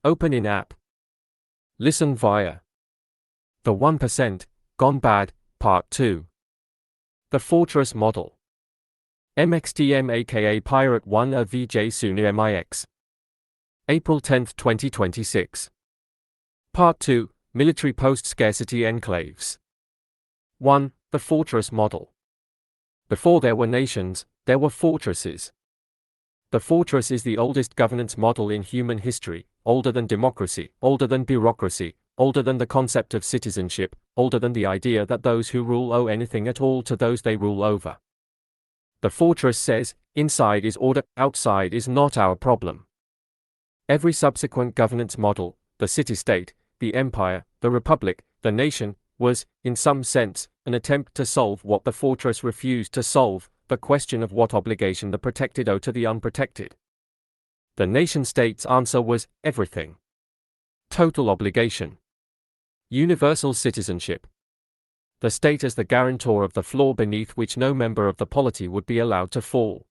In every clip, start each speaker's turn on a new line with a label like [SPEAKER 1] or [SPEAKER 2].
[SPEAKER 1] Open in app. Listen via. The 1%, Gone Bad, Part 2. The Fortress Model. MXTM aka Pirate 1 a VJ Sunu MIX. April 10, 2026. Part 2, Military Post-Scarcity Enclaves. 1. The Fortress Model. Before there were nations, there were fortresses. The fortress is the oldest governance model in human history, older than democracy, older than bureaucracy, older than the concept of citizenship, older than the idea that those who rule owe anything at all to those they rule over. The fortress says, inside is order, outside is not our problem. Every subsequent governance model, the city-state, the empire, the republic, the nation, was, in some sense, an attempt to solve what the fortress refused to solve, the question of what obligation the protected owe to the unprotected. The nation-state's answer was everything. Total obligation. Universal citizenship. The state as the guarantor of the floor beneath which no member of the polity would be allowed to fall.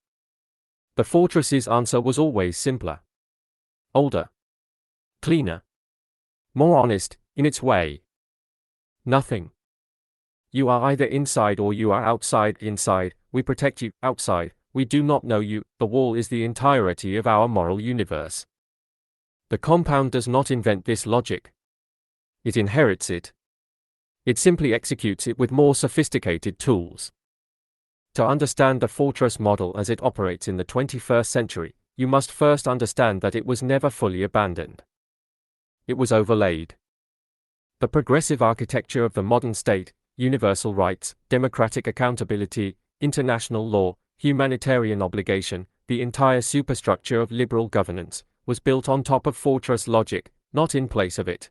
[SPEAKER 1] The fortress's answer was always simpler. Older. Cleaner. More honest, in its way. Nothing. You are either inside or you are outside. Inside, we protect you. Outside, we do not know you. The wall is the entirety of our moral universe. The compound does not invent this logic. It inherits it. It simply executes it with more sophisticated tools. To understand the fortress model as it operates in the 21st century, you must first understand that it was never fully abandoned. It was overlaid. The progressive architecture of the modern state, universal rights, democratic accountability, international law, humanitarian obligation, the entire superstructure of liberal governance, was built on top of fortress logic, not in place of it.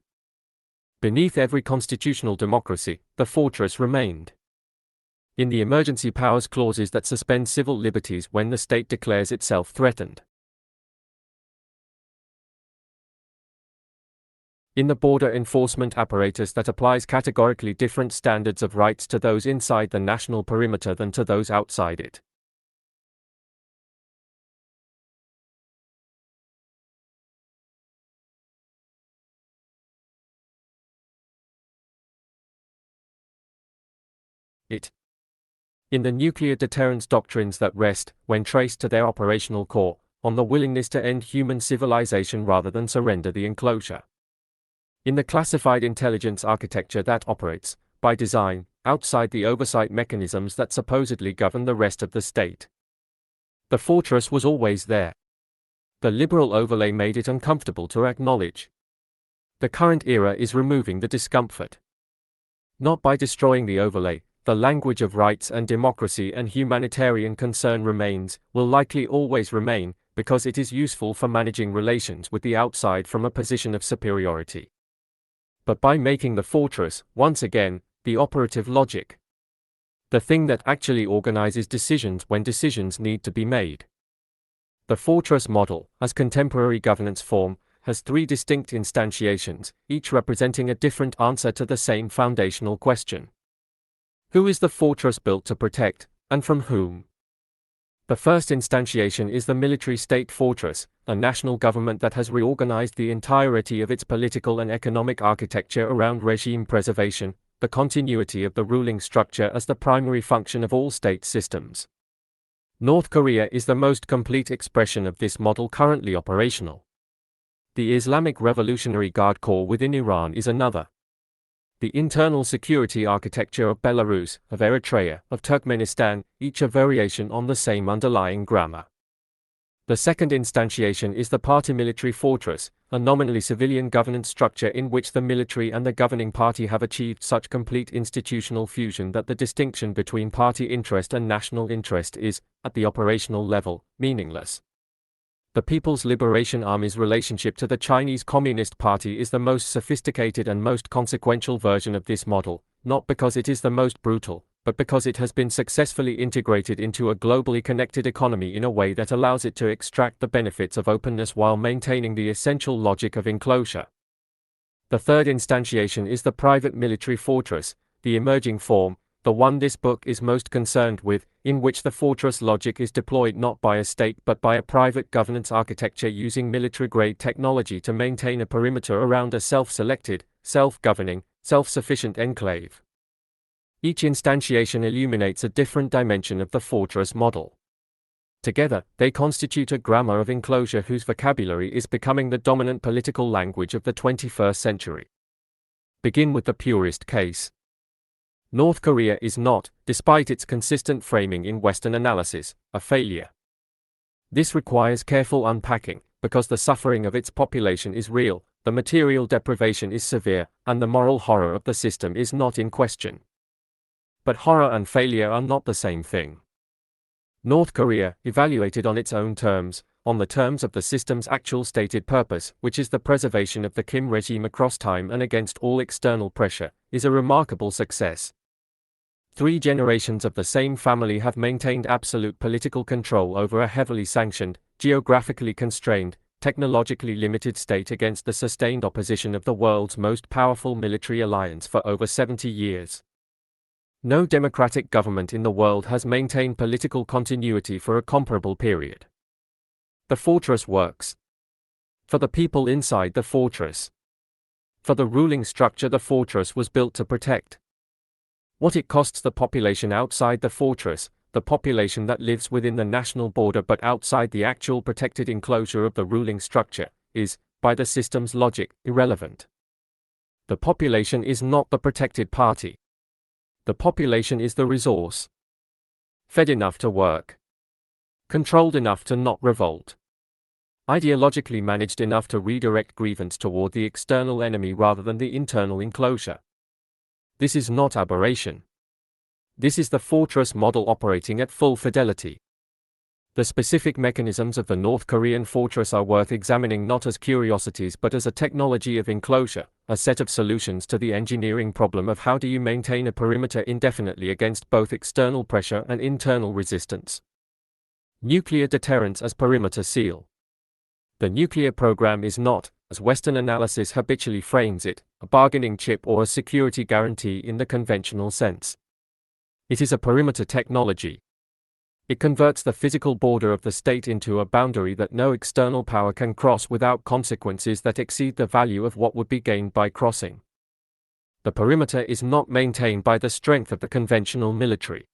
[SPEAKER 1] Beneath every constitutional democracy, the fortress remained. In the emergency powers clauses that suspend civil liberties when the state declares itself threatened. In the border enforcement apparatus that applies categorically different standards of rights to those inside the national perimeter than to those outside it. In the nuclear deterrence doctrines that rest, when traced to their operational core, on the willingness to end human civilization rather than surrender the enclosure. In the classified intelligence architecture that operates, by design, outside the oversight mechanisms that supposedly govern the rest of the state. The fortress was always there. The liberal overlay made it uncomfortable to acknowledge. The current era is removing the discomfort. Not by destroying the overlay, the language of rights and democracy and humanitarian concern remains, will likely always remain, because it is useful for managing relations with the outside from a position of superiority. But by making the fortress, once again, the operative logic. The thing that actually organizes decisions when decisions need to be made. The fortress model, as contemporary governance form, has three distinct instantiations, each representing a different answer to the same foundational question. Who is the fortress built to protect, and from whom? The first instantiation is the military state fortress, a national government that has reorganized the entirety of its political and economic architecture around regime preservation, the continuity of the ruling structure as the primary function of all state systems. North Korea is the most complete expression of this model currently operational. The Islamic Revolutionary Guard Corps within Iran is another. The internal security architecture of Belarus, of Eritrea, of Turkmenistan, each a variation on the same underlying grammar. The second instantiation is the party military fortress, a nominally civilian governance structure in which the military and the governing party have achieved such complete institutional fusion that the distinction between party interest and national interest is, at the operational level, meaningless. The People's Liberation Army's relationship to the Chinese Communist Party is the most sophisticated and most consequential version of this model, not because it is the most brutal, but because it has been successfully integrated into a globally connected economy in a way that allows it to extract the benefits of openness while maintaining the essential logic of enclosure. The third instantiation is the private military fortress, the emerging form, the one this book is most concerned with, in which the fortress logic is deployed not by a state but by a private governance architecture using military-grade technology to maintain a perimeter around a self-selected, self-governing, self-sufficient enclave. Each instantiation illuminates a different dimension of the fortress model. Together, they constitute a grammar of enclosure whose vocabulary is becoming the dominant political language of the 21st century. Begin with the purest case. North Korea is not, despite its consistent framing in Western analysis, a failure. This requires careful unpacking, because the suffering of its population is real, the material deprivation is severe, and the moral horror of the system is not in question. But horror and failure are not the same thing. North Korea, evaluated on its own terms, on the terms of the system's actual stated purpose, which is the preservation of the Kim regime across time and against all external pressure, is a remarkable success. 3 generations of the same family have maintained absolute political control over a heavily sanctioned, geographically constrained, technologically limited state against the sustained opposition of the world's most powerful military alliance for over 70 years. No democratic government in the world has maintained political continuity for a comparable period. The fortress works. For the people inside the fortress. For the ruling structure the fortress was built to protect. What it costs the population outside the fortress, the population that lives within the national border but outside the actual protected enclosure of the ruling structure, is, by the system's logic, irrelevant. The population is not the protected party. The population is the resource. Fed enough to work. Controlled enough to not revolt. Ideologically managed enough to redirect grievance toward the external enemy rather than the internal enclosure. This is not aberration. This is the fortress model operating at full fidelity. The specific mechanisms of the North Korean fortress are worth examining not as curiosities but as a technology of enclosure, a set of solutions to the engineering problem of how do you maintain a perimeter indefinitely against both external pressure and internal resistance. Nuclear deterrence as perimeter seal. The nuclear program is not, as Western analysis habitually frames it, a bargaining chip or a security guarantee in the conventional sense. It is a perimeter technology. It converts the physical border of the state into a boundary that no external power can cross without consequences that exceed the value of what would be gained by crossing. The perimeter is not maintained by the strength of the conventional military.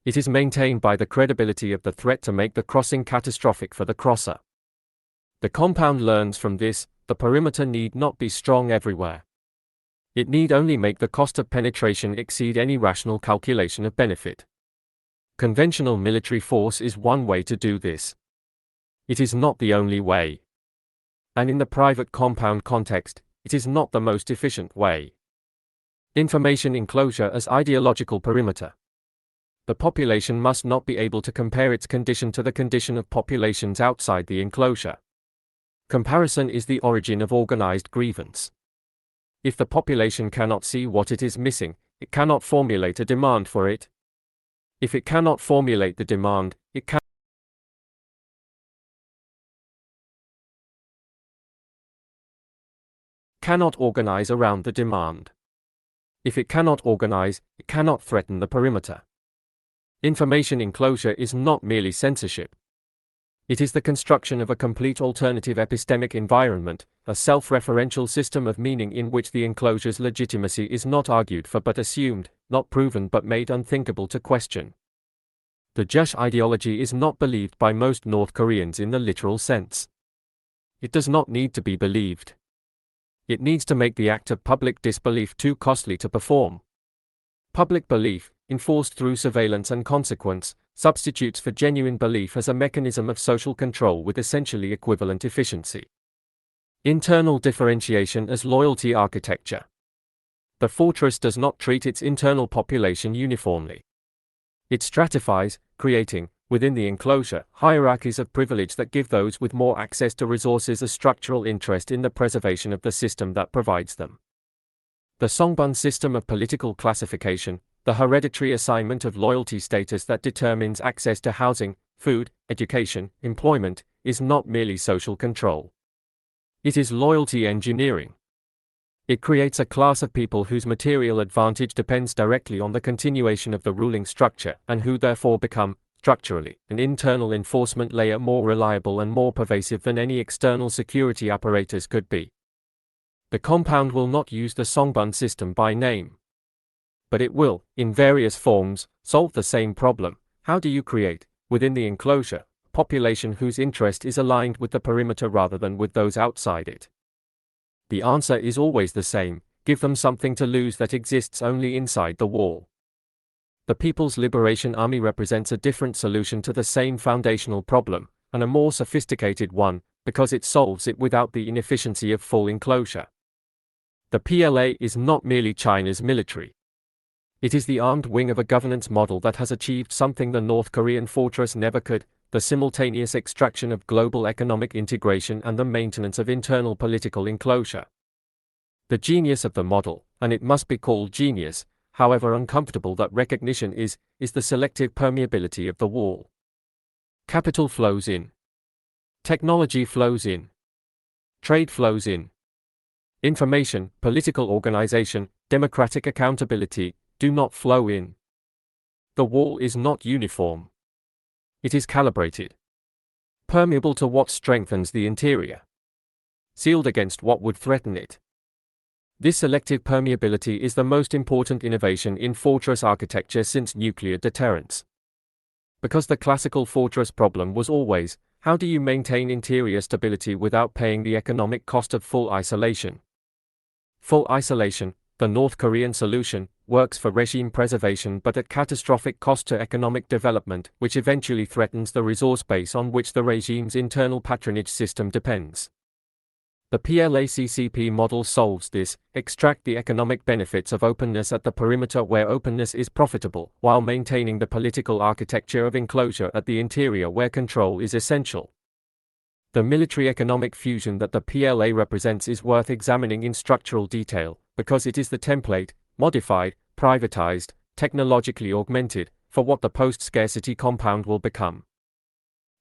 [SPEAKER 1] It is maintained by the credibility of the threat to make the crossing catastrophic for the crosser. The compound learns from this, the perimeter need not be strong everywhere. It need only make the cost of penetration exceed any rational calculation of benefit. Conventional military force is one way to do this. It is not the only way. And in the private compound context, it is not the most efficient way. Information enclosure as ideological perimeter. The population must not be able to compare its condition to the condition of populations outside the enclosure. Comparison is the origin of organized grievance. If the population cannot see what it is missing, it cannot formulate a demand for it. If it cannot formulate the demand, it cannot organize around the demand. If it cannot organize, it cannot threaten the perimeter. Information enclosure is not merely censorship. It is the construction of a complete alternative epistemic environment, a self-referential system of meaning in which the enclosure's legitimacy is not argued for but assumed, not proven but made unthinkable to question. The Juche ideology is not believed by most North Koreans in the literal sense. It does not need to be believed. It needs to make the act of public disbelief too costly to perform. Public belief, enforced through surveillance and consequence, substitutes for genuine belief as a mechanism of social control with essentially equivalent efficiency. Internal differentiation as loyalty architecture. The fortress does not treat its internal population uniformly. It stratifies, creating, within the enclosure, hierarchies of privilege that give those with more access to resources a structural interest in the preservation of the system that provides them. The Songbun system of political classification, the hereditary assignment of loyalty status that determines access to housing, food, education, employment, is not merely social control. It is loyalty engineering. It creates a class of people whose material advantage depends directly on the continuation of the ruling structure and who therefore become, structurally, an internal enforcement layer more reliable and more pervasive than any external security apparatus could be. The compound will not use the Songbun system by name. But it will, in various forms, solve the same problem. How do you create, within the enclosure, a population whose interest is aligned with the perimeter rather than with those outside it? The answer is always the same: give them something to lose that exists only inside the wall. The People's Liberation Army represents a different solution to the same foundational problem, and a more sophisticated one, because it solves it without the inefficiency of full enclosure. The PLA is not merely China's military. It is the armed wing of a governance model that has achieved something the North Korean fortress never could: the simultaneous extraction of global economic integration and the maintenance of internal political enclosure. The genius of the model, and it must be called genius, however uncomfortable that recognition is the selective permeability of the wall. Capital flows in. Technology flows in. Trade flows in. Information, political organization, democratic accountability do not flow in. The wall is not uniform. It is calibrated. Permeable to what strengthens the interior. Sealed against what would threaten it. This selective permeability is the most important innovation in fortress architecture since nuclear deterrence. Because the classical fortress problem was always, how do you maintain interior stability without paying the economic cost of full isolation? Full isolation, the North Korean solution, works for regime preservation but at catastrophic cost to economic development, which eventually threatens the resource base on which the regime's internal patronage system depends. The PLA-CCP model solves this: extract the economic benefits of openness at the perimeter where openness is profitable, while maintaining the political architecture of enclosure at the interior where control is essential. The military-economic fusion that the PLA represents is worth examining in structural detail, because it is the template, modified, privatized, technologically augmented, for what the post-scarcity compound will become.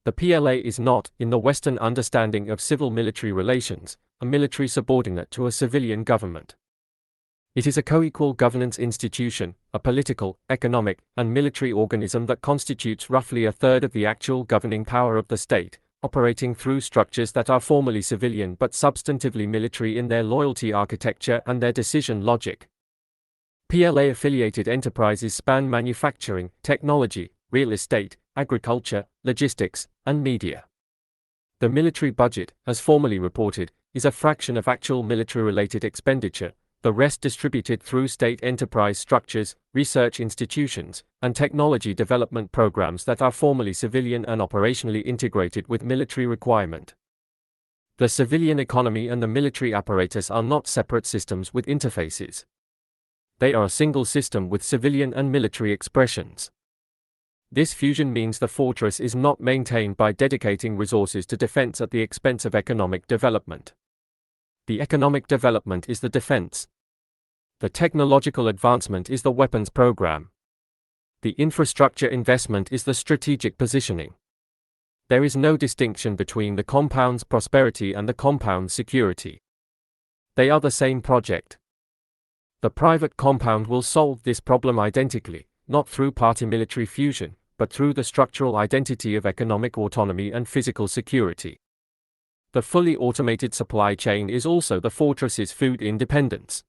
[SPEAKER 1] The PLA is not, in the Western understanding of civil-military relations, a military subordinate to a civilian government. It is a co-equal governance institution, a political, economic, and military organism that constitutes roughly a third of the actual governing power of the state, operating through structures that are formally civilian but substantively military in their loyalty architecture and their decision logic. PLA-affiliated enterprises span manufacturing, technology, real estate, agriculture, logistics, and media. The military budget, as formally reported, is a fraction of actual military-related expenditure, the rest distributed through state enterprise structures, research institutions, and technology development programs that are formally civilian and operationally integrated with military requirement. The civilian economy and the military apparatus are not separate systems with interfaces. They are a single system with civilian and military expressions. This fusion means the fortress is not maintained by dedicating resources to defense at the expense of economic development. The economic development is the defense. The technological advancement is the weapons program. The infrastructure investment is the strategic positioning. There is no distinction between the compound's prosperity and the compound's security. They are the same project. The private compound will solve this problem identically, not through party military fusion, but through the structural identity of economic autonomy and physical security. The fully automated supply chain is also the fortress's food independence.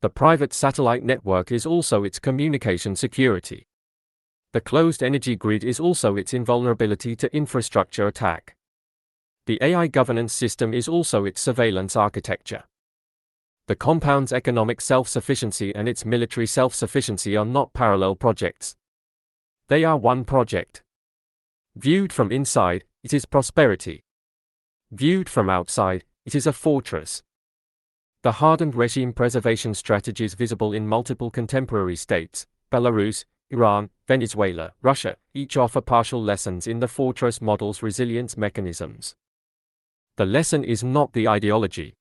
[SPEAKER 1] The private satellite network is also its communication security. The closed energy grid is also its invulnerability to infrastructure attack. The AI governance system is also its surveillance architecture. The compound's economic self-sufficiency and its military self-sufficiency are not parallel projects. They are one project. Viewed from inside, it is prosperity. Viewed from outside, it is a fortress. The hardened regime preservation strategies visible in multiple contemporary states, Belarus, Iran, Venezuela, Russia, each offer partial lessons in the fortress model's resilience mechanisms. The lesson is not the ideology.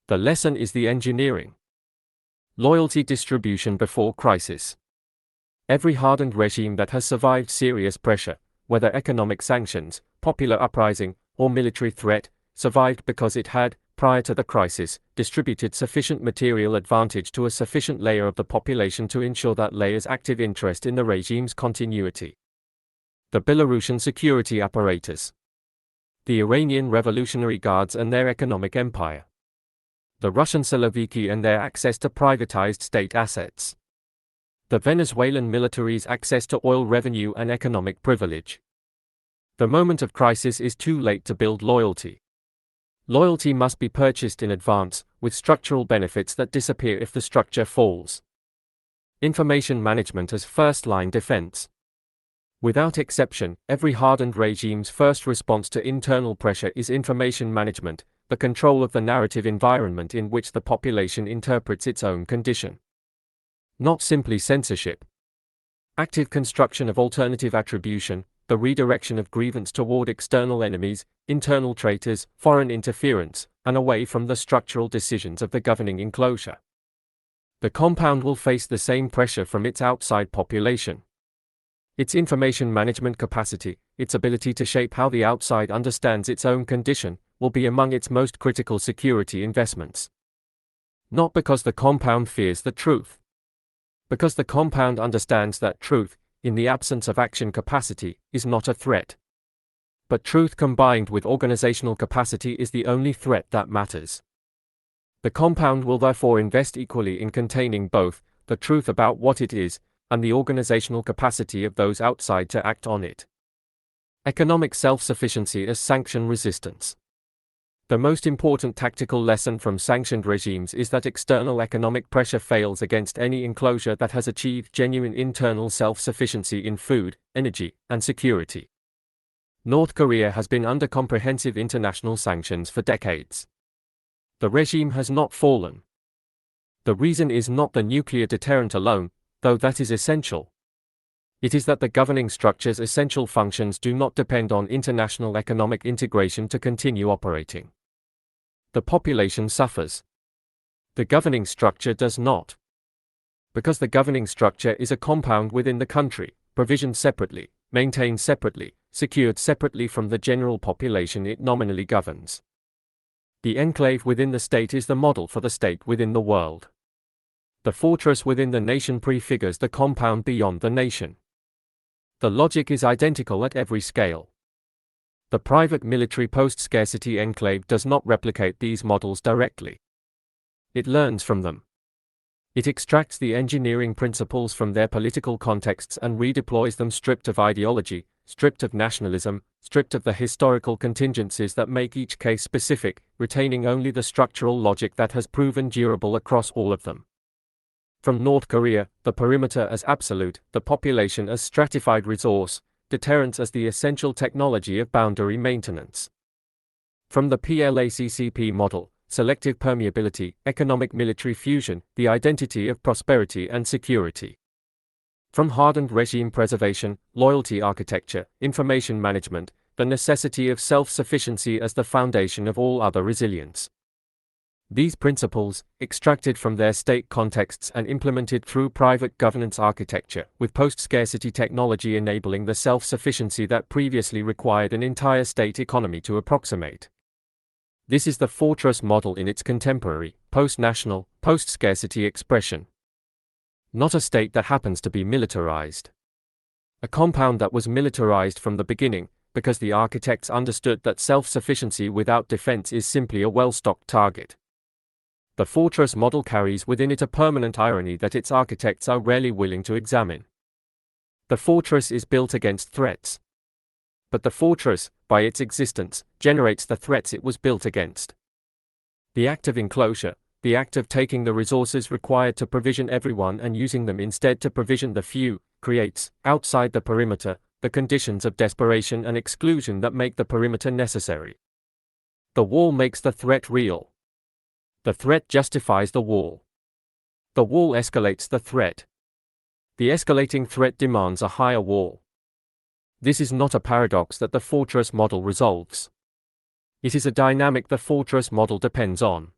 [SPEAKER 1] The lesson is the engineering. Loyalty distribution before crisis. Every hardened regime that has survived serious pressure, whether economic sanctions, popular uprising, or military threat, survived because it had, prior to the crisis, distributed sufficient material advantage to a sufficient layer of the population to ensure that layer's active interest in the regime's continuity. The Belarusian security apparatus. The Iranian Revolutionary Guards and their economic empire. The Russian Siloviki and their access to privatized state assets. The Venezuelan military's access to oil revenue and economic privilege. The moment of crisis is too late to build loyalty. Loyalty must be purchased in advance, with structural benefits that disappear if the structure falls. Information management as first-line defense. Without exception, every hardened regime's first response to internal pressure is information management, the control of the narrative environment in which the population interprets its own condition. Not simply censorship. Active construction of alternative attribution, the redirection of grievance toward external enemies, internal traitors, foreign interference, and away from the structural decisions of the governing enclosure. The compound will face the same pressure from its outside population. Its information management capacity, its ability to shape how the outside understands its own condition, will be among its most critical security investments. Not because the compound fears the truth. Because the compound understands that truth, in the absence of action capacity, is not a threat. But truth combined with organizational capacity is the only threat that matters. The compound will therefore invest equally in containing both the truth about what it is and the organizational capacity of those outside to act on it. Economic self-sufficiency as sanction resistance. The most important tactical lesson from sanctioned regimes is that external economic pressure fails against any enclosure that has achieved genuine internal self-sufficiency in food, energy, and security. North Korea has been under comprehensive international sanctions for decades. The regime has not fallen. The reason is not the nuclear deterrent alone, though that is essential. It is that the governing structure's essential functions do not depend on international economic integration to continue operating. The population suffers. The governing structure does not. Because the governing structure is a compound within the country, provisioned separately, maintained separately, secured separately from the general population it nominally governs. The enclave within the state is the model for the state within the world. The fortress within the nation prefigures the compound beyond the nation. The logic is identical at every scale. The private military post-scarcity enclave does not replicate these models directly. It learns from them. It extracts the engineering principles from their political contexts and redeploys them stripped of ideology, stripped of nationalism, stripped of the historical contingencies that make each case specific, retaining only the structural logic that has proven durable across all of them. From North Korea, the perimeter as absolute, the population as stratified resource, deterrence as the essential technology of boundary maintenance. From the PLACCP model, selective permeability, economic military fusion, the identity of prosperity and security. From hardened regime preservation, loyalty architecture, information management, the necessity of self-sufficiency as the foundation of all other resilience. These principles, extracted from their state contexts and implemented through private governance architecture, with post-scarcity technology enabling the self-sufficiency that previously required an entire state economy to approximate. This is the fortress model in its contemporary, post-national, post-scarcity expression. Not a state that happens to be militarized. A compound that was militarized from the beginning, because the architects understood that self-sufficiency without defense is simply a well-stocked target. The fortress model carries within it a permanent irony that its architects are rarely willing to examine. The fortress is built against threats. But the fortress, by its existence, generates the threats it was built against. The act of enclosure, the act of taking the resources required to provision everyone and using them instead to provision the few, creates, outside the perimeter, the conditions of desperation and exclusion that make the perimeter necessary. The wall makes the threat real. The threat justifies the wall. The wall escalates the threat. The escalating threat demands a higher wall. This is not a paradox that the fortress model resolves. It is a dynamic the fortress model depends on.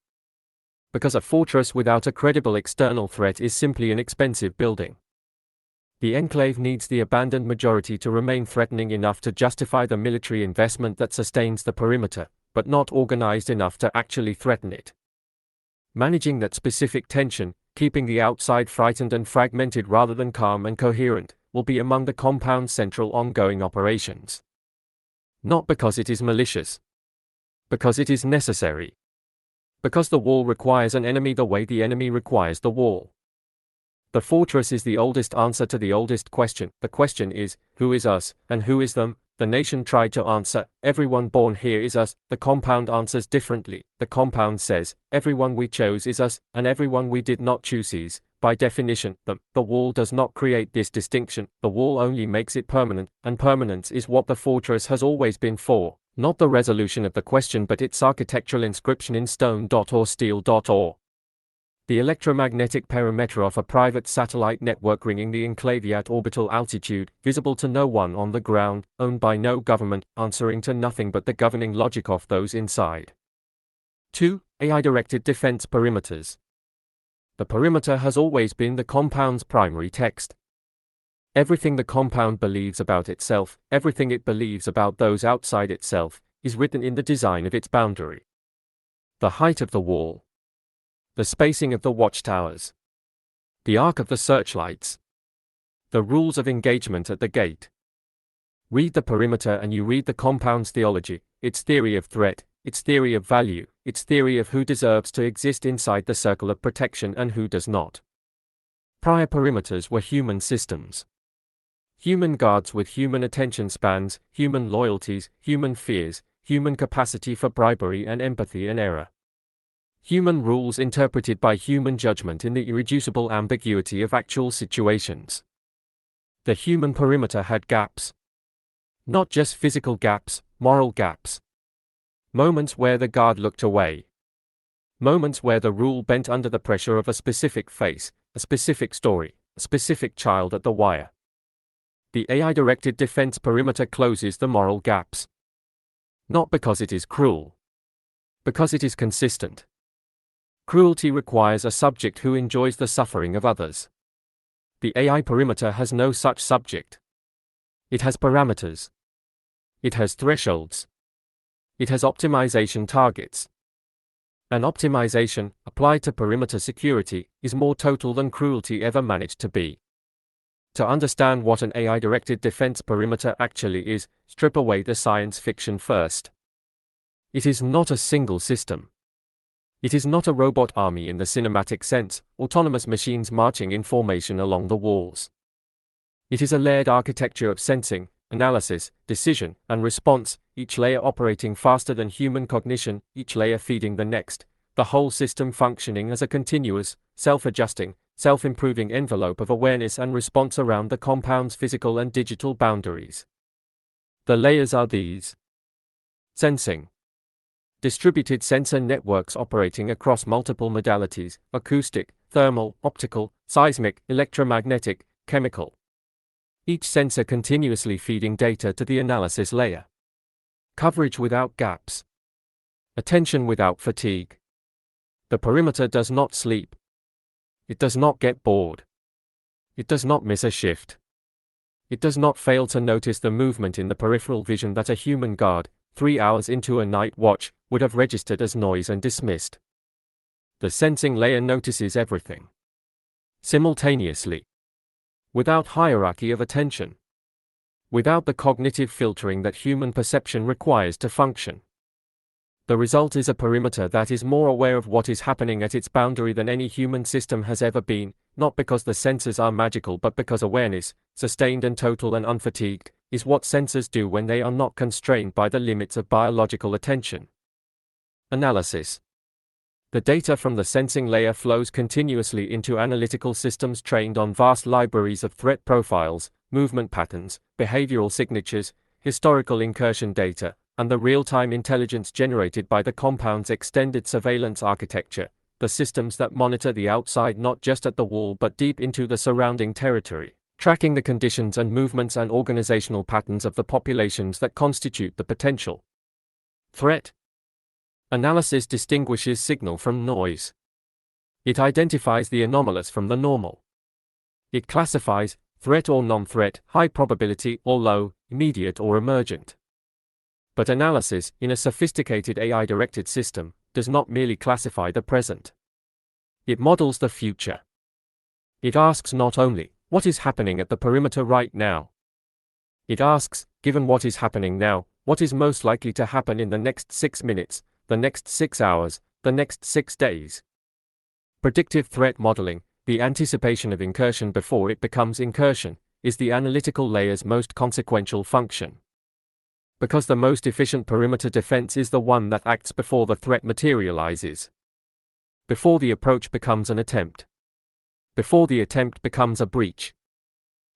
[SPEAKER 1] Because a fortress without a credible external threat is simply an expensive building. The enclave needs the abandoned majority to remain threatening enough to justify the military investment that sustains the perimeter, but not organized enough to actually threaten it. Managing that specific tension, keeping the outside frightened and fragmented rather than calm and coherent, will be among the compound's central ongoing operations. Not because it is malicious. Because it is necessary. Because the wall requires an enemy the way the enemy requires the wall. The fortress is the oldest answer to the oldest question. The question is, who is us, and who is them? The nation tried to answer, everyone born here is us. The compound answers differently. The compound says, everyone we chose is us, and everyone we did not choose is, by definition, them. The wall does not create this distinction, the wall only makes it permanent, and permanence is what the fortress has always been for, not the resolution of the question but its architectural inscription in stone or steel or. The electromagnetic perimeter of a private satellite network ringing the enclave at orbital altitude, visible to no one on the ground, owned by no government, answering to nothing but the governing logic of those inside. 2. AI-directed defense perimeters. The perimeter has always been the compound's primary text. Everything the compound believes about itself, everything it believes about those outside itself, is written in the design of its boundary. The height of the wall. The spacing of the watchtowers. The arc of the searchlights. The rules of engagement at the gate. Read the perimeter and you read the compound's theology, its theory of threat, its theory of value, its theory of who deserves to exist inside the circle of protection and who does not. Prior perimeters were human systems. Human guards with human attention spans, human loyalties, human fears, human capacity for bribery and empathy and error. Human rules interpreted by human judgment in the irreducible ambiguity of actual situations. The human perimeter had gaps. Not just physical gaps, moral gaps. Moments where the guard looked away. Moments where the rule bent under the pressure of a specific face, a specific story, a specific child at the wire. The AI-directed defense perimeter closes the moral gaps. Not because it is cruel. Because it is consistent. Cruelty requires a subject who enjoys the suffering of others. The AI perimeter has no such subject. It has parameters. It has thresholds. It has optimization targets. An optimization, applied to perimeter security, is more total than cruelty ever managed to be. To understand what an AI-directed defense perimeter actually is, strip away the science fiction first. It is not a single system. It is not a robot army in the cinematic sense, autonomous machines marching in formation along the walls. It is a layered architecture of sensing, analysis, decision, and response, each layer operating faster than human cognition, each layer feeding the next, the whole system functioning as a continuous, self-adjusting, self-improving envelope of awareness and response around the compound's physical and digital boundaries. The layers are these. Sensing. Distributed sensor networks operating across multiple modalities, acoustic, thermal, optical, seismic, electromagnetic, chemical. Each sensor continuously feeding data to the analysis layer. Coverage without gaps. Attention without fatigue. The perimeter does not sleep. It does not get bored. It does not miss a shift. It does not fail to notice the movement in the peripheral vision that a human guard, 3 hours into a night watch, would have registered as noise and dismissed. The sensing layer notices everything. Simultaneously. Without hierarchy of attention. Without the cognitive filtering that human perception requires to function. The result is a perimeter that is more aware of what is happening at its boundary than any human system has ever been, not because the sensors are magical but because awareness, sustained and total and unfatigued, is what sensors do when they are not constrained by the limits of biological attention. Analysis. The data from the sensing layer flows continuously into analytical systems trained on vast libraries of threat profiles, movement patterns, behavioral signatures, historical incursion data, and the real-time intelligence generated by the compound's extended surveillance architecture, the systems that monitor the outside not just at the wall but deep into the surrounding territory, tracking the conditions and movements and organizational patterns of the populations that constitute the potential threat. Analysis distinguishes signal from noise. It identifies the anomalous from the normal. It classifies threat or non-threat, high probability or low, immediate or emergent. But analysis, in a sophisticated AI-directed system, does not merely classify the present. It models the future. It asks not only, what is happening at the perimeter right now? It asks, given what is happening now, what is most likely to happen in the next 6 minutes, the next 6 hours, the next 6 days? Predictive threat modeling, the anticipation of incursion before it becomes incursion, is the analytical layer's most consequential function. Because the most efficient perimeter defense is the one that acts before the threat materializes. Before the approach becomes an attempt. Before the attempt becomes a breach.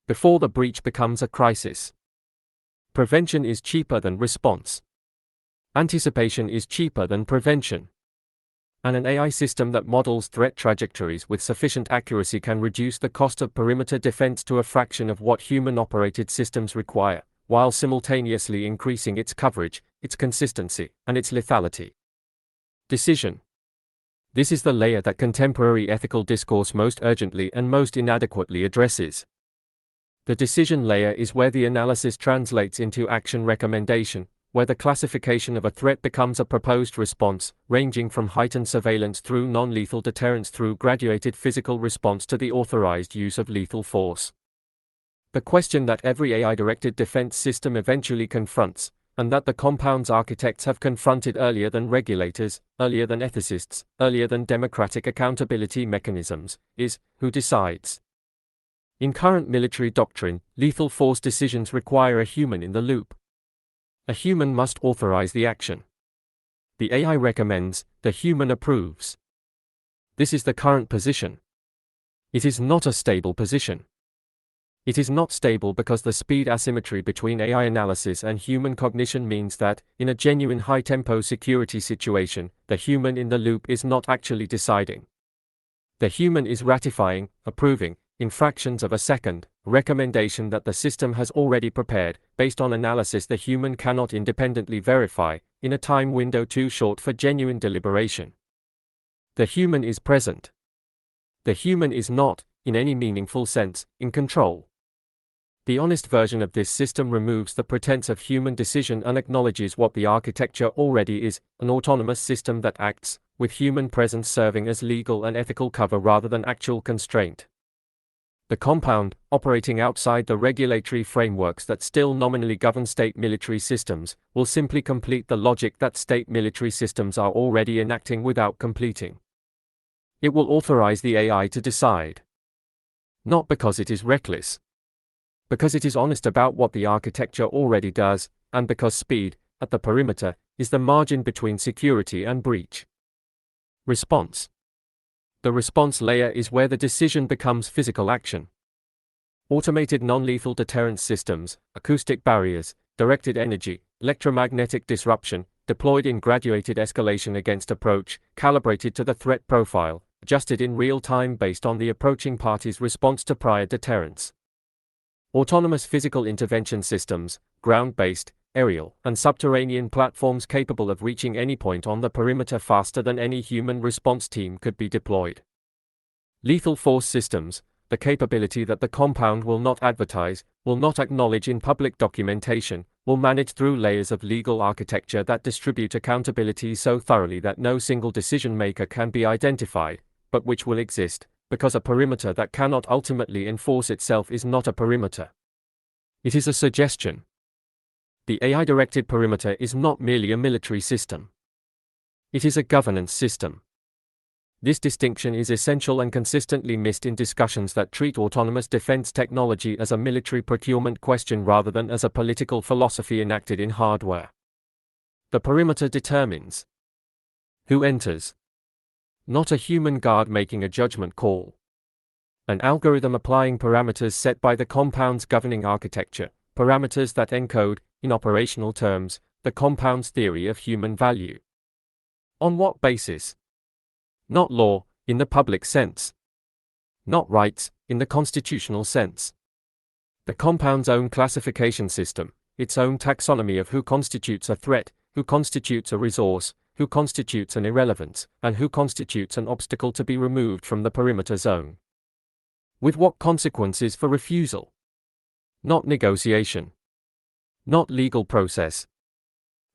[SPEAKER 1] Before the breach becomes a crisis. Prevention is cheaper than response. Anticipation is cheaper than prevention. And an AI system that models threat trajectories with sufficient accuracy can reduce the cost of perimeter defense to a fraction of what human-operated systems require, while simultaneously increasing its coverage, its consistency, and its lethality. Decision. This is the layer that contemporary ethical discourse most urgently and most inadequately addresses. The decision layer is where the analysis translates into action recommendation, where the classification of a threat becomes a proposed response, ranging from heightened surveillance through non-lethal deterrence through graduated physical response to the authorized use of lethal force. The question that every AI-directed defense system eventually confronts, and that the compound's architects have confronted earlier than regulators, earlier than ethicists, earlier than democratic accountability mechanisms, is, who decides? In current military doctrine, lethal force decisions require a human in the loop. A human must authorize the action. The AI recommends, the human approves. This is the current position. It is not a stable position. It is not stable because the speed asymmetry between AI analysis and human cognition means that, in a genuine high-tempo security situation, the human in the loop is not actually deciding. The human is ratifying, approving, in fractions of a second, a recommendation that the system has already prepared, based on analysis the human cannot independently verify, in a time window too short for genuine deliberation. The human is present. The human is not, in any meaningful sense, in control. The honest version of this system removes the pretense of human decision and acknowledges what the architecture already is, an autonomous system that acts, with human presence serving as legal and ethical cover rather than actual constraint. The compound, operating outside the regulatory frameworks that still nominally govern state military systems, will simply complete the logic that state military systems are already enacting without completing. It will authorize the AI to decide. Not because it is reckless. Because it is honest about what the architecture already does, and because speed, at the perimeter, is the margin between security and breach. Response. The response layer is where the decision becomes physical action. Automated non-lethal deterrence systems, acoustic barriers, directed energy, electromagnetic disruption, deployed in graduated escalation against approach, calibrated to the threat profile, adjusted in real time based on the approaching party's response to prior deterrence. Autonomous physical intervention systems, ground-based, aerial, and subterranean platforms capable of reaching any point on the perimeter faster than any human response team could be deployed. Lethal force systems, the capability that the compound will not advertise, will not acknowledge in public documentation, will manage through layers of legal architecture that distribute accountability so thoroughly that no single decision maker can be identified, but which will exist, because a perimeter that cannot ultimately enforce itself is not a perimeter. It is a suggestion. The AI-directed perimeter is not merely a military system. It is a governance system. This distinction is essential and consistently missed in discussions that treat autonomous defense technology as a military procurement question rather than as a political philosophy enacted in hardware. The perimeter determines who enters. Not a human guard making a judgment call. An algorithm applying parameters set by the compound's governing architecture, parameters that encode, in operational terms, the compound's theory of human value. On what basis? Not law, in the public sense. Not rights, in the constitutional sense. The compound's own classification system, its own taxonomy of who constitutes a threat, who constitutes a resource, who constitutes an irrelevance, and who constitutes an obstacle to be removed from the perimeter zone. With what consequences for refusal? Not negotiation. Not legal process.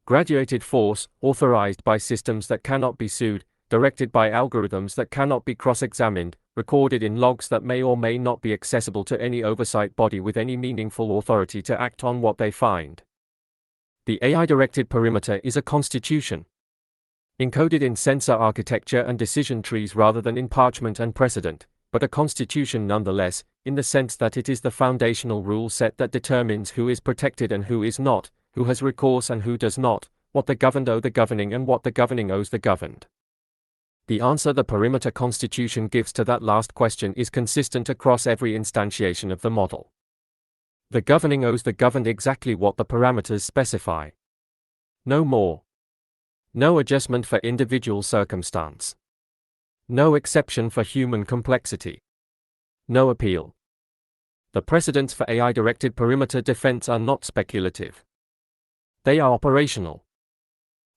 [SPEAKER 1] Graduated force, authorized by systems that cannot be sued, directed by algorithms that cannot be cross-examined, recorded in logs that may or may not be accessible to any oversight body with any meaningful authority to act on what they find. The AI-directed perimeter is a constitution, encoded in sensor architecture and decision trees rather than in parchment and precedent, but a constitution nonetheless, in the sense that it is the foundational rule set that determines who is protected and who is not, who has recourse and who does not, what the governed owe the governing and what the governing owes the governed. The answer the perimeter constitution gives to that last question is consistent across every instantiation of the model. The governing owes the governed exactly what the parameters specify. No more. No adjustment for individual circumstance. No exception for human complexity. No appeal. The precedents for AI-directed perimeter defense are not speculative. They are operational.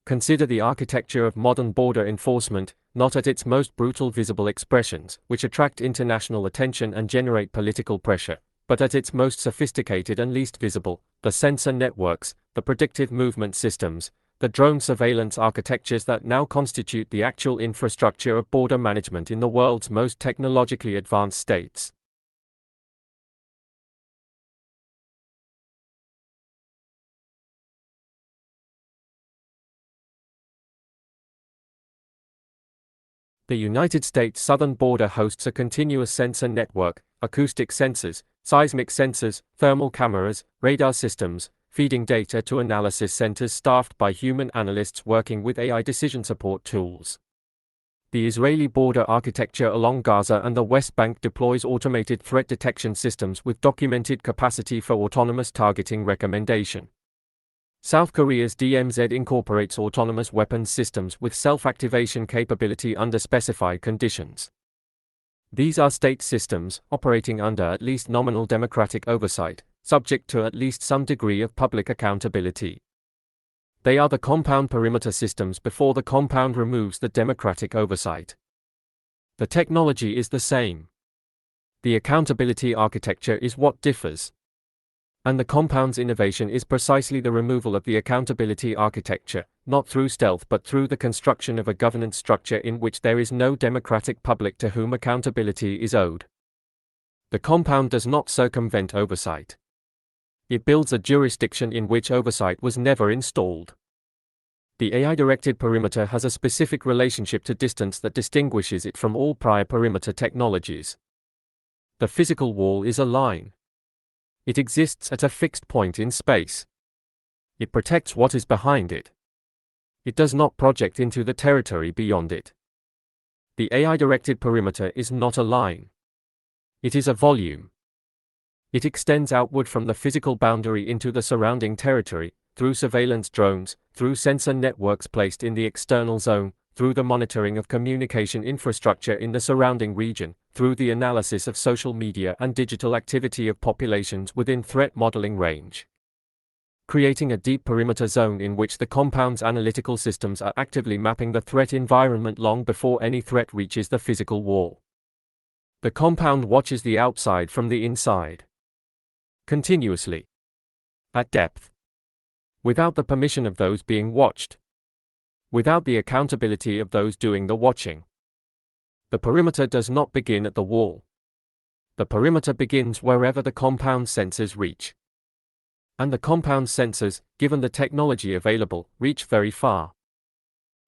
[SPEAKER 1] Consider the architecture of modern border enforcement, not at its most brutal visible expressions, which attract international attention and generate political pressure, but at its most sophisticated and least visible, the sensor networks, the predictive movement systems, the drone surveillance architectures that now constitute the actual infrastructure of border management in the world's most technologically advanced states. The United States southern border hosts a continuous sensor network, acoustic sensors, seismic sensors, thermal cameras, radar systems, feeding data to analysis centers staffed by human analysts working with AI decision support tools. The Israeli border architecture along Gaza and the West Bank deploys automated threat detection systems with documented capacity for autonomous targeting recommendation. South Korea's DMZ incorporates autonomous weapons systems with self-activation capability under specified conditions. These are state systems, operating under at least nominal democratic oversight, subject to at least some degree of public accountability. They are the compound perimeter systems before the compound removes the democratic oversight. The technology is the same. The accountability architecture is what differs. And the compound's innovation is precisely the removal of the accountability architecture, not through stealth but through the construction of a governance structure in which there is no democratic public to whom accountability is owed. The compound does not circumvent oversight. It builds a jurisdiction in which oversight was never installed. The AI-directed perimeter has a specific relationship to distance that distinguishes it from all prior perimeter technologies. The physical wall is a line. It exists at a fixed point in space. It protects what is behind it. It does not project into the territory beyond it. The AI-directed perimeter is not a line. It is a volume. It extends outward from the physical boundary into the surrounding territory, through surveillance drones, through sensor networks placed in the external zone, through the monitoring of communication infrastructure in the surrounding region, through the analysis of social media and digital activity of populations within threat modeling range. Creating a deep perimeter zone in which the compound's analytical systems are actively mapping the threat environment long before any threat reaches the physical wall. The compound watches the outside from the inside. Continuously. At depth. Without the permission of those being watched. Without the accountability of those doing the watching. The perimeter does not begin at the wall. The perimeter begins wherever the compound sensors reach. And the compound sensors, given the technology available, reach very far.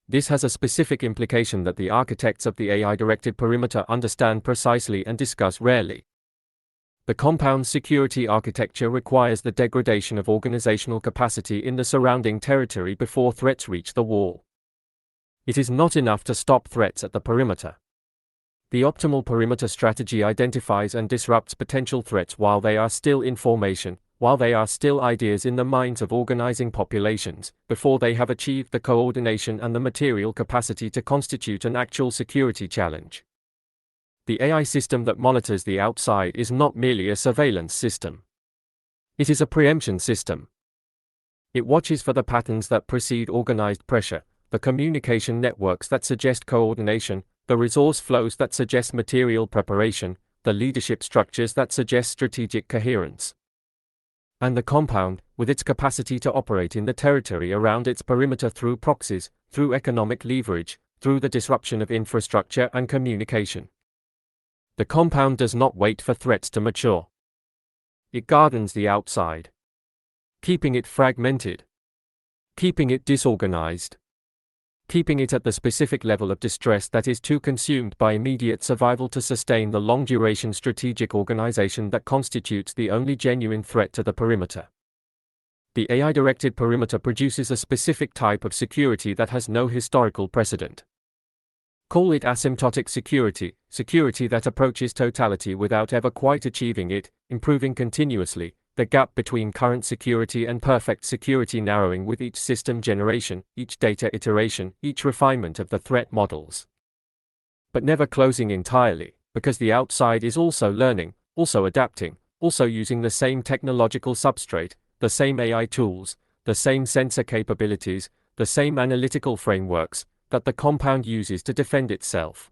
[SPEAKER 1] This has a specific implication that the architects of the AI-directed perimeter understand precisely and discuss rarely. The compound's security architecture requires the degradation of organizational capacity in the surrounding territory before threats reach the wall. It is not enough to stop threats at the perimeter. The optimal perimeter strategy identifies and disrupts potential threats while they are still in formation, while they are still ideas in the minds of organizing populations, before they have achieved the coordination and the material capacity to constitute an actual security challenge. The AI system that monitors the outside is not merely a surveillance system. It is a preemption system. It watches for the patterns that precede organized pressure, the communication networks that suggest coordination, the resource flows that suggest material preparation, the leadership structures that suggest strategic coherence. And the compound, with its capacity to operate in the territory around its perimeter through proxies, through economic leverage, through the disruption of infrastructure and communication. The compound does not wait for threats to mature. It gardens the outside, keeping it fragmented, keeping it disorganized, keeping it at the specific level of distress that is too consumed by immediate survival to sustain the long-duration strategic organization that constitutes the only genuine threat to the perimeter. The AI-directed perimeter produces a specific type of security that has no historical precedent. Call it asymptotic security, security that approaches totality without ever quite achieving it, improving continuously, the gap between current security and perfect security narrowing with each system generation, each data iteration, each refinement of the threat models. But never closing entirely, because the outside is also learning, also adapting, also using the same technological substrate, the same AI tools, the same sensor capabilities, the same analytical frameworks, that the compound uses to defend itself.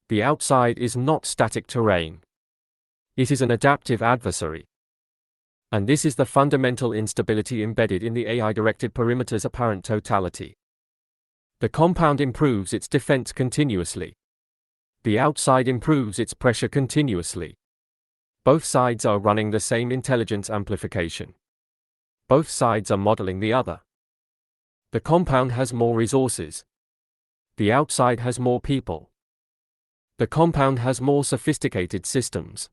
[SPEAKER 1] The outside is not static terrain. It is an adaptive adversary. And this is the fundamental instability embedded in the AI-directed perimeter's apparent totality. The compound improves its defense continuously. The outside improves its pressure continuously. Both sides are running the same intelligence amplification. Both sides are modeling the other. The compound has more resources. The outside has more people. The compound has more sophisticated systems.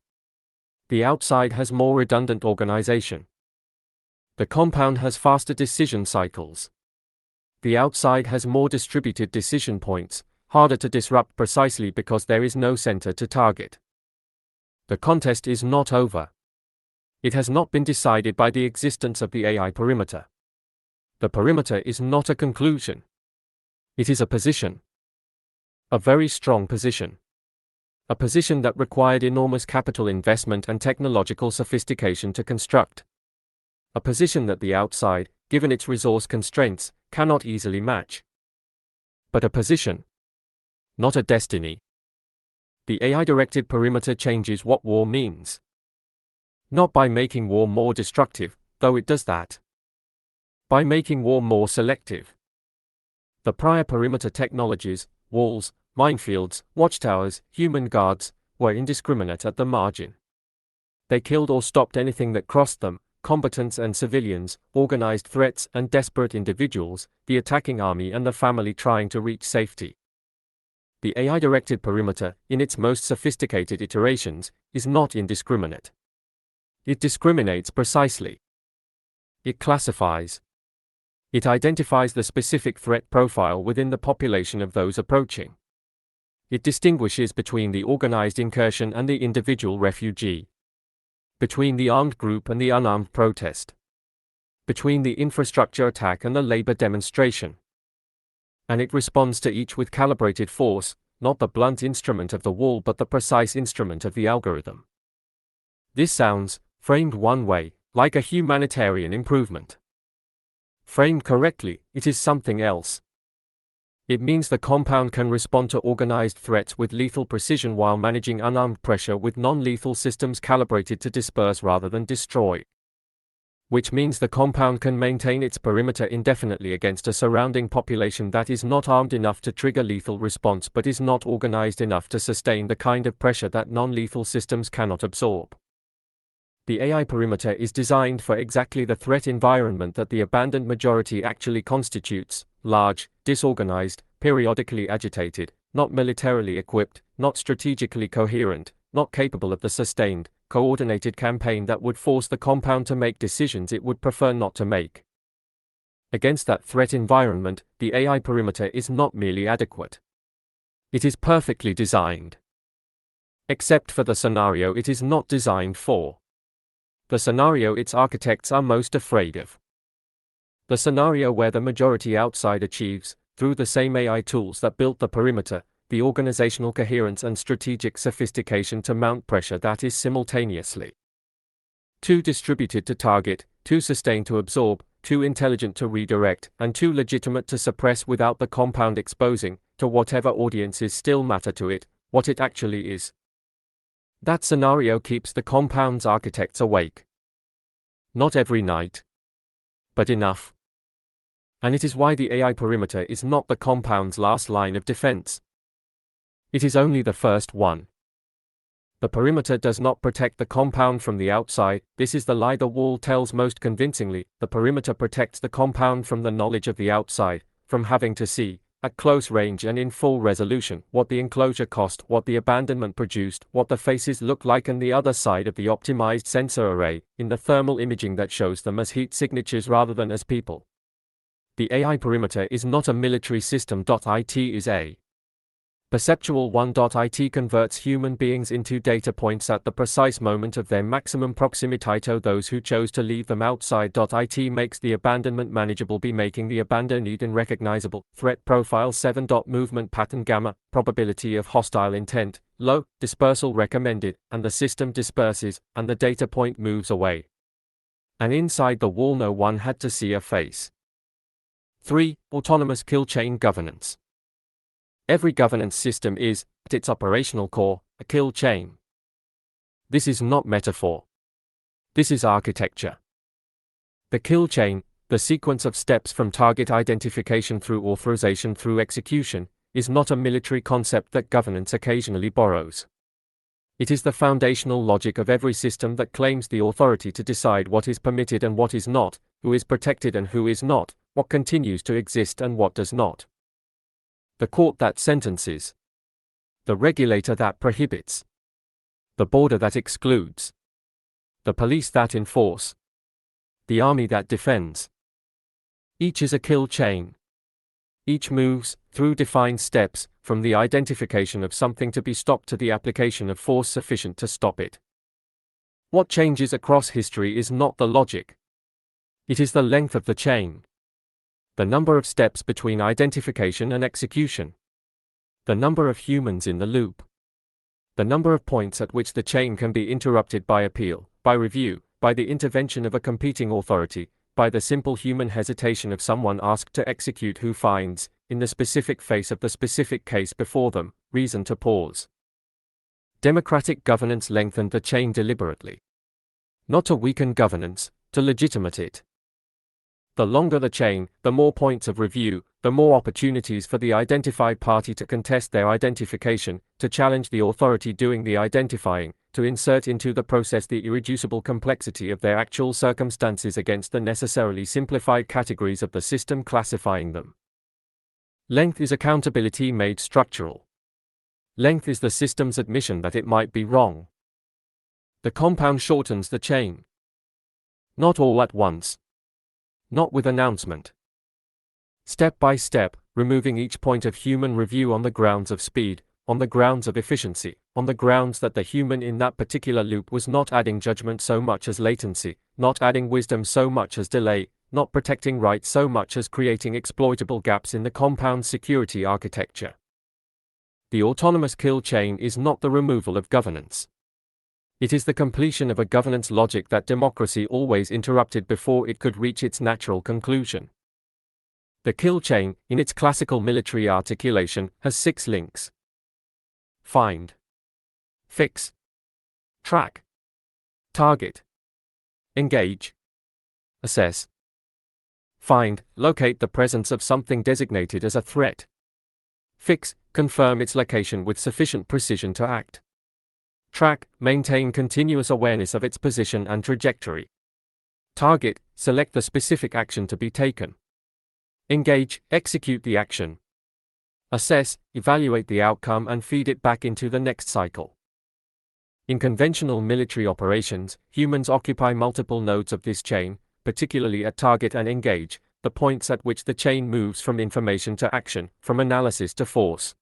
[SPEAKER 1] The outside has more redundant organization. The compound has faster decision cycles. The outside has more distributed decision points, harder to disrupt precisely because there is no center to target. The contest is not over. It has not been decided by the existence of the AI perimeter. The perimeter is not a conclusion. It is a position. A very strong position. A position that required enormous capital investment and technological sophistication to construct. A position that the outside, given its resource constraints, cannot easily match. But a position. Not a destiny. The AI-directed perimeter changes what war means. Not by making war more destructive, though it does that. By making war more selective. The prior perimeter technologies, walls, minefields, watchtowers, human guards, were indiscriminate at the margin. They killed or stopped anything that crossed them, combatants and civilians, organized threats and desperate individuals, the attacking army and the family trying to reach safety. The AI-directed perimeter, in its most sophisticated iterations, is not indiscriminate. It discriminates precisely. It classifies. It identifies the specific threat profile within the population of those approaching. It distinguishes between the organized incursion and the individual refugee. Between the armed group and the unarmed protest. Between the infrastructure attack and the labor demonstration. And it responds to each with calibrated force, not the blunt instrument of the wall but the precise instrument of the algorithm. This sounds, framed one way, like a humanitarian improvement. Framed correctly, it is something else. It means the compound can respond to organized threats with lethal precision while managing unarmed pressure with non-lethal systems calibrated to disperse rather than destroy. Which means the compound can maintain its perimeter indefinitely against a surrounding population that is not armed enough to trigger lethal response but is not organized enough to sustain the kind of pressure that non-lethal systems cannot absorb. The AI perimeter is designed for exactly the threat environment that the abandoned majority actually constitutes: large, disorganized, periodically agitated, not militarily equipped, not strategically coherent, not capable of the sustained, coordinated campaign that would force the compound to make decisions it would prefer not to make. Against that threat environment, the AI perimeter is not merely adequate. It is perfectly designed. Except for the scenario it is not designed for. The scenario its architects are most afraid of. The scenario where the majority outside achieves, through the same AI tools that built the perimeter, the organizational coherence and strategic sophistication to mount pressure that is simultaneously too distributed to target, too sustained to absorb, too intelligent to redirect, and too legitimate to suppress without the compound exposing, to whatever audiences still matter to it, what it actually is. That scenario keeps the compound's architects awake. Not every night, but enough. And it is why the AI perimeter is not the compound's last line of defense. It is only the first one. The perimeter does not protect the compound from the outside. This is the lie the wall tells most convincingly. The perimeter protects the compound from the knowledge of the outside, from having to see, at close range and in full resolution, what the enclosure cost, what the abandonment produced, what the faces look like and the other side of the optimized sensor array, in the thermal imaging that shows them as heat signatures rather than as people. The AI perimeter is not a military system. It is a perceptual one. It converts human beings into data points at the precise moment of their maximum proximity to those who chose to leave them outside. It makes the abandonment manageable by making the abandoned unrecognizable. Threat profile 7. Movement pattern gamma, probability of hostile intent, low, dispersal recommended, and the system disperses, and the data point moves away. And inside the wall no one had to see a face. 3. Autonomous kill chain governance. Every governance system is, at its operational core, a kill chain. This is not metaphor. This is architecture. The kill chain, the sequence of steps from target identification through authorization through execution, is not a military concept that governance occasionally borrows. It is the foundational logic of every system that claims the authority to decide what is permitted and what is not, who is protected and who is not, what continues to exist and what does not. The court that sentences. The regulator that prohibits. The border that excludes. The police that enforce. The army that defends. Each is a kill chain. Each moves, through defined steps, from the identification of something to be stopped to the application of force sufficient to stop it. What changes across history is not the logic. It is the length of the chain. The number of steps between identification and execution. The number of humans in the loop. The number of points at which the chain can be interrupted by appeal, by review, by the intervention of a competing authority, by the simple human hesitation of someone asked to execute who finds, in the specific face of the specific case before them, reason to pause. Democratic governance lengthened the chain deliberately. Not to weaken governance, to legitimate it. The longer the chain, the more points of review, the more opportunities for the identified party to contest their identification, to challenge the authority doing the identifying, to insert into the process the irreducible complexity of their actual circumstances against the necessarily simplified categories of the system classifying them. Length is accountability made structural. Length is the system's admission that it might be wrong. The compound shortens the chain. Not all at once. Not with announcement. Step by step, removing each point of human review on the grounds of speed, on the grounds of efficiency, on the grounds that the human in that particular loop was not adding judgment so much as latency, not adding wisdom so much as delay, not protecting rights so much as creating exploitable gaps in the compound security architecture. The autonomous kill chain is not the removal of governance. It is the completion of a governance logic that democracy always interrupted before it could reach its natural conclusion. The kill chain, in its classical military articulation, has 6 links. Find. Fix. Track. Target. Engage. Assess. Find, locate the presence of something designated as a threat. Fix, confirm its location with sufficient precision to act. Track, maintain continuous awareness of its position and trajectory. Target, select the specific action to be taken. Engage, execute the action. Assess, evaluate the outcome and feed it back into the next cycle. In conventional military operations, humans occupy multiple nodes of this chain, particularly at target and engage, the points at which the chain moves from information to action, from analysis to force.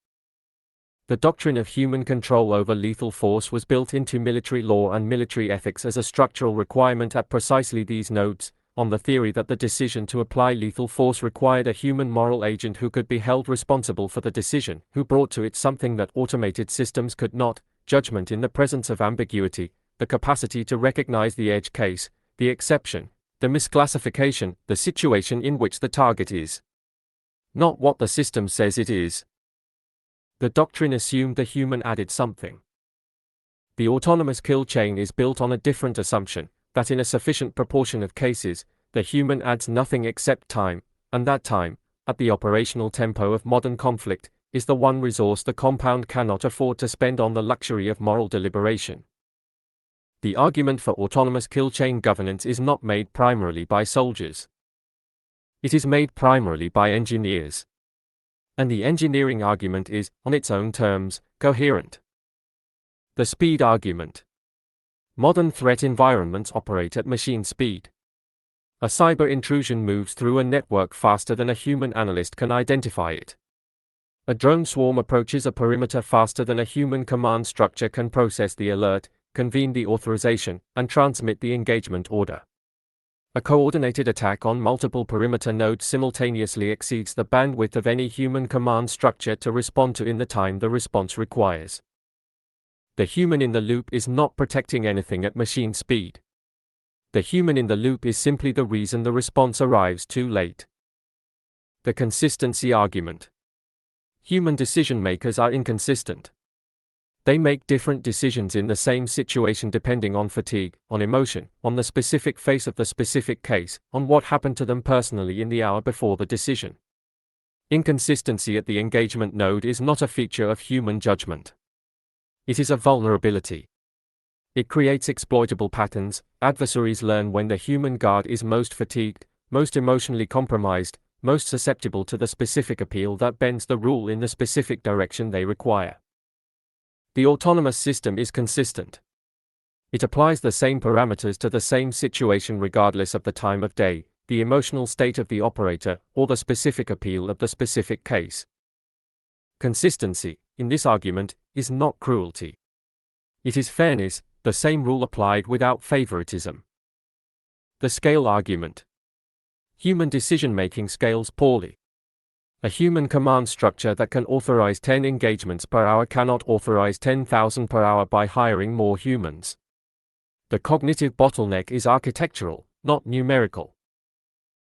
[SPEAKER 1] The doctrine of human control over lethal force was built into military law and military ethics as a structural requirement at precisely these nodes, on the theory that the decision to apply lethal force required a human moral agent who could be held responsible for the decision, who brought to it something that automated systems could not, judgment in the presence of ambiguity, the capacity to recognize the edge case, the exception, the misclassification, the situation in which the target is not what the system says it is. The doctrine assumed the human added something. The autonomous kill chain is built on a different assumption, that in a sufficient proportion of cases, the human adds nothing except time, and that time, at the operational tempo of modern conflict, is the one resource the compound cannot afford to spend on the luxury of moral deliberation. The argument for autonomous kill chain governance is not made primarily by soldiers. It is made primarily by engineers. And the engineering argument is, on its own terms, coherent. The speed argument. Modern threat environments operate at machine speed. A cyber intrusion moves through a network faster than a human analyst can identify it. A drone swarm approaches a perimeter faster than a human command structure can process the alert, convene the authorization, and transmit the engagement order. A coordinated attack on multiple perimeter nodes simultaneously exceeds the bandwidth of any human command structure to respond to in the time the response requires. The human in the loop is not protecting anything at machine speed. The human in the loop is simply the reason the response arrives too late. The consistency argument. Human decision makers are inconsistent. They make different decisions in the same situation depending on fatigue, on emotion, on the specific face of the specific case, on what happened to them personally in the hour before the decision. Inconsistency at the engagement node is not a feature of human judgment. It is a vulnerability. It creates exploitable patterns. Adversaries learn when the human guard is most fatigued, most emotionally compromised, most susceptible to the specific appeal that bends the rule in the specific direction they require. The autonomous system is consistent. It applies the same parameters to the same situation regardless of the time of day, the emotional state of the operator, or the specific appeal of the specific case. Consistency, in this argument, is not cruelty. It is fairness, the same rule applied without favoritism. The scale argument. Human decision-making scales poorly. A human command structure that can authorize 10 engagements per hour cannot authorize 10,000 per hour by hiring more humans. The cognitive bottleneck is architectural, not numerical.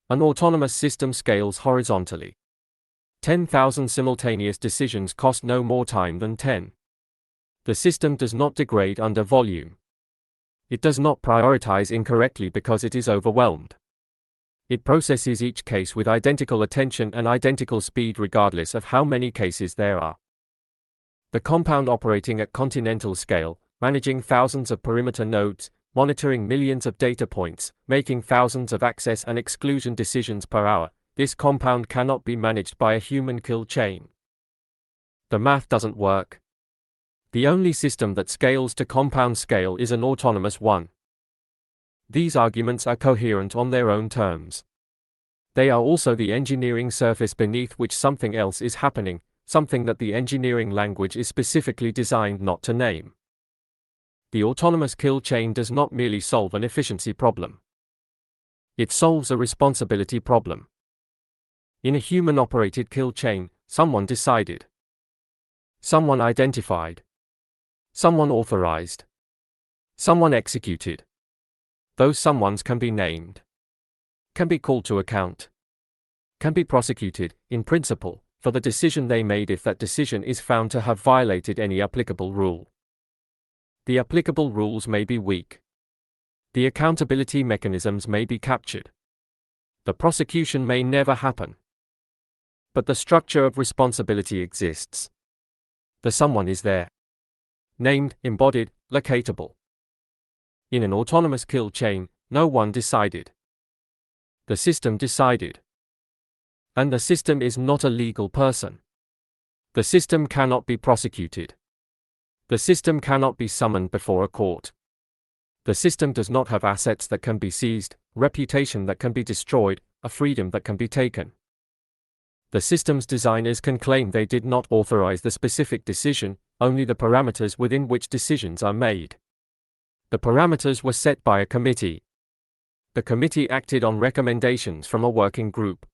[SPEAKER 1] An autonomous system scales horizontally. 10,000 simultaneous decisions cost no more time than 10. The system does not degrade under volume. It does not prioritize incorrectly because it is overwhelmed. It processes each case with identical attention and identical speed regardless of how many cases there are. The compound operating at continental scale, managing thousands of perimeter nodes, monitoring millions of data points, making thousands of access and exclusion decisions per hour, this compound cannot be managed by a human kill chain. The math doesn't work. The only system that scales to compound scale is an autonomous one. These arguments are coherent on their own terms. They are also the engineering surface beneath which something else is happening, something that the engineering language is specifically designed not to name. The autonomous kill chain does not merely solve an efficiency problem. It solves a responsibility problem. In a human-operated kill chain, someone decided. Someone identified. Someone authorized. Someone executed. Those someones can be named, can be called to account, can be prosecuted, in principle, for the decision they made if that decision is found to have violated any applicable rule. The applicable rules may be weak. The accountability mechanisms may be captured. The prosecution may never happen. But the structure of responsibility exists. The someone is there. Named, embodied, locatable. In an autonomous kill chain, no one decided. The system decided. And the system is not a legal person. The system cannot be prosecuted. The system cannot be summoned before a court. The system does not have assets that can be seized, reputation that can be destroyed, a freedom that can be taken. The system's designers can claim they did not authorize the specific decision, only the parameters within which decisions are made. The parameters were set by a committee. The committee acted on recommendations from a working group.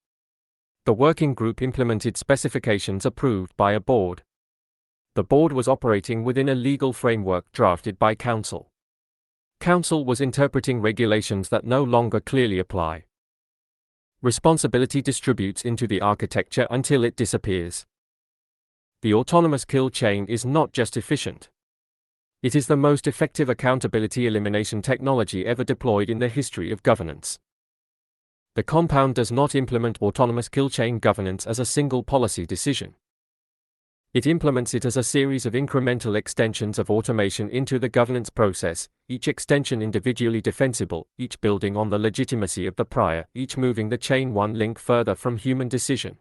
[SPEAKER 1] The working group implemented specifications approved by a board. The board was operating within a legal framework drafted by council. Council was interpreting regulations that no longer clearly apply. Responsibility distributes into the architecture until it disappears. The autonomous kill chain is not just efficient. It is the most effective accountability elimination technology ever deployed in the history of governance. The compound does not implement autonomous kill chain governance as a single policy decision. It implements it as a series of incremental extensions of automation into the governance process, each extension individually defensible, each building on the legitimacy of the prior, each moving the chain one link further from human decision.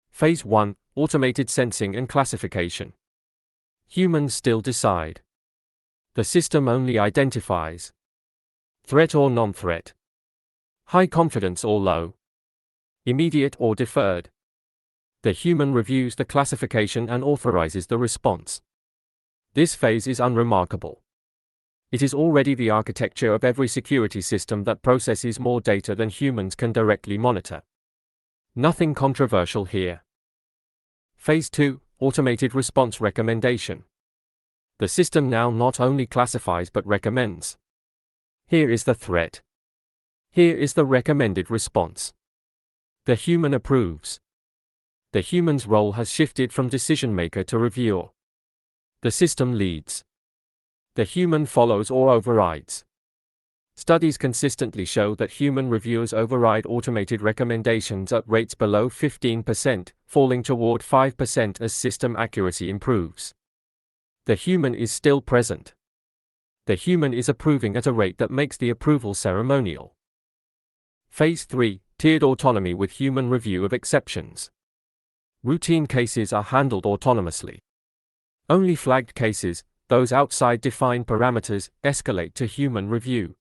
[SPEAKER 1] Phase 1: Automated sensing and classification. Humans still decide. The system only identifies. Threat or non-threat. High confidence or low. Immediate or deferred. The human reviews the classification and authorizes the response. This phase is unremarkable. It is already the architecture of every security system that processes more data than humans can directly monitor. Nothing controversial here. Phase 2: Automated response recommendation. The system now not only classifies but recommends. Here is the threat. Here is the recommended response. The human approves. The human's role has shifted from decision maker to reviewer. The system leads. The human follows or overrides. Studies consistently show that human reviewers override automated recommendations at rates below 15%, falling toward 5% as system accuracy improves. The human is still present. The human is approving at a rate that makes the approval ceremonial. Phase 3: Tiered autonomy with human review of exceptions. Routine cases are handled autonomously. Only flagged cases, those outside defined parameters, escalate to human review.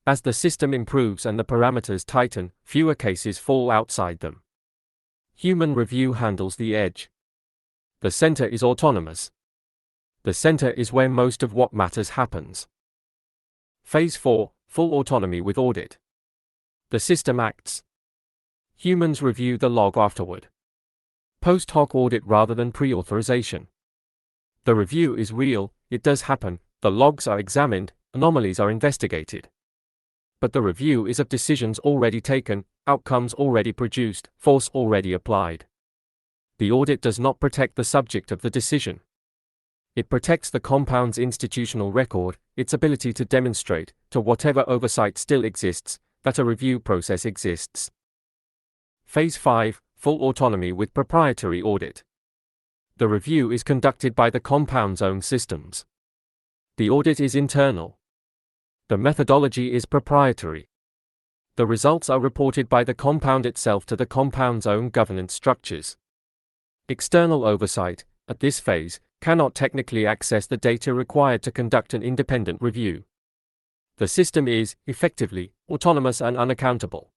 [SPEAKER 1] As the system improves and the parameters tighten, fewer cases fall outside them. Human review handles the edge. The center is autonomous. The center is where most of what matters happens. Phase 4: Full autonomy with audit. The system acts. Humans review the log afterward. Post hoc audit rather than pre-authorization. The review is real, it does happen, the logs are examined, anomalies are investigated. But the review is of decisions already taken, outcomes already produced, force already applied. The audit does not protect the subject of the decision. It protects the compound's institutional record, its ability to demonstrate, to whatever oversight still exists, that a review process exists. Phase 5: Full autonomy with proprietary audit. The review is conducted by the compound's own systems. The audit is internal. The methodology is proprietary. The results are reported by the compound itself to the compound's own governance structures. External oversight, at this phase, cannot technically access the data required to conduct an independent review. The system is, effectively, autonomous and unaccountable.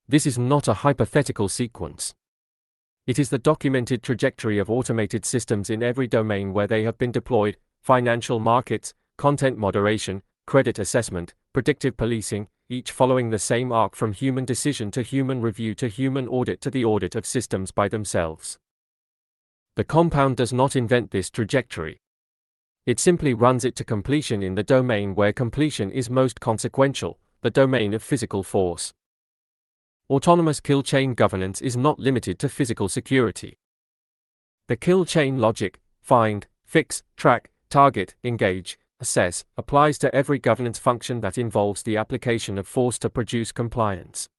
[SPEAKER 1] This is not a hypothetical sequence. It is the documented trajectory of automated systems in every domain where they have been deployed: financial markets, content moderation, credit assessment, predictive policing, each following the same arc from human decision to human review to human audit to the audit of systems by themselves. The compound does not invent this trajectory. It simply runs it to completion in the domain where completion is most consequential, the domain of physical force. Autonomous kill chain governance is not limited to physical security. The kill chain logic, find, fix, track, target, engage, assess, applies to every governance function that involves the application of force to produce compliance.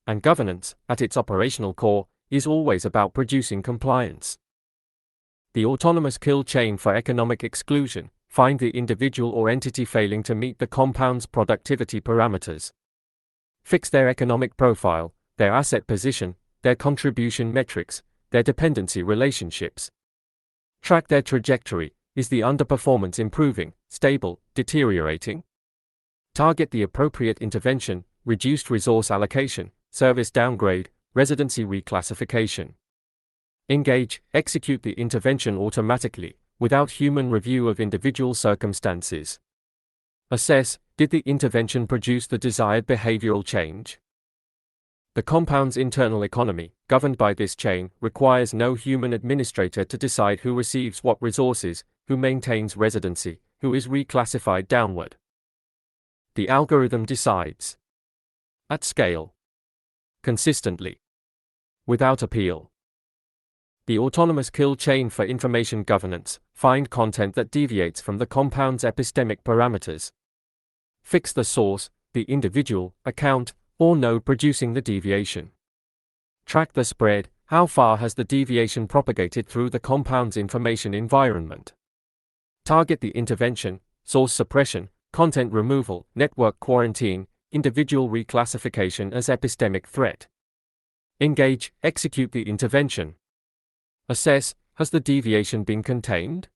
[SPEAKER 1] And governance, at its operational core, is always about producing compliance. The autonomous kill chain for economic exclusion, find the individual or entity failing to meet the compound's productivity parameters. Fix their economic profile, their asset position, their contribution metrics, their dependency relationships. Track their trajectory, is the underperformance improving, stable, deteriorating? Target the appropriate intervention, reduced resource allocation, service downgrade, residency reclassification. Engage, execute the intervention automatically, without human review of individual circumstances. Assess, did the intervention produce the desired behavioral change? The compound's internal economy, governed by this chain, requires no human administrator to decide who receives what resources, who maintains residency, who is reclassified downward. The algorithm decides. At scale. Consistently. Without appeal. The autonomous kill chain for information governance. Find content that deviates from the compound's epistemic parameters. Fix the source, the individual, account, or node producing the deviation. Track the spread. How far has the deviation propagated through the compound's information environment? Target the intervention, source suppression, content removal, network quarantine, individual reclassification as epistemic threat. Engage, execute the intervention. Assess, has the deviation been contained?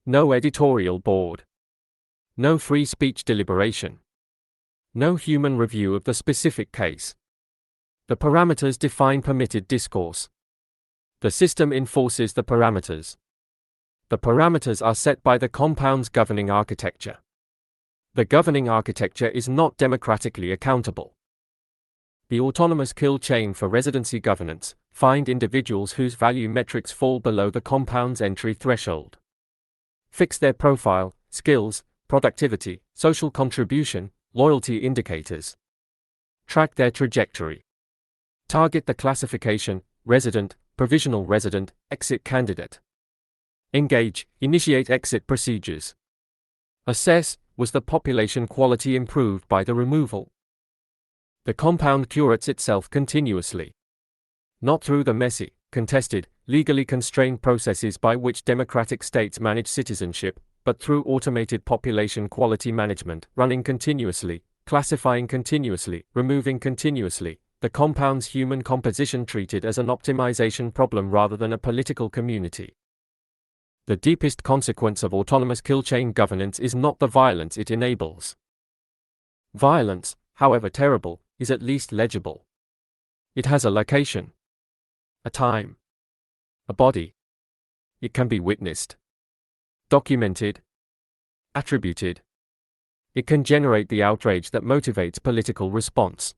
[SPEAKER 1] No editorial board. No free speech deliberation. No human review of the specific case. The parameters define permitted discourse. The system enforces the parameters. The parameters are set by the compound's governing architecture. The governing architecture is not democratically accountable. The autonomous kill chain for residency governance. Find individuals whose value metrics fall below the compound's entry threshold. Fix their profile, skills, productivity, social contribution, loyalty indicators. Track their trajectory. Target the classification, resident, provisional resident, exit candidate. Engage, initiate exit procedures. Assess, was the population quality improved by the removal? The compound curates itself continuously. Not through the messy, contested, legally constrained processes by which democratic states manage citizenship, but through automated population quality management, running continuously, classifying continuously, removing continuously, the compound's human composition treated as an optimization problem rather than a political community. The deepest consequence of autonomous kill chain governance is not the violence it enables. Violence, however terrible, is at least legible. It has a location, a time, a body. It can be witnessed, documented, attributed. It can generate the outrage that motivates political response.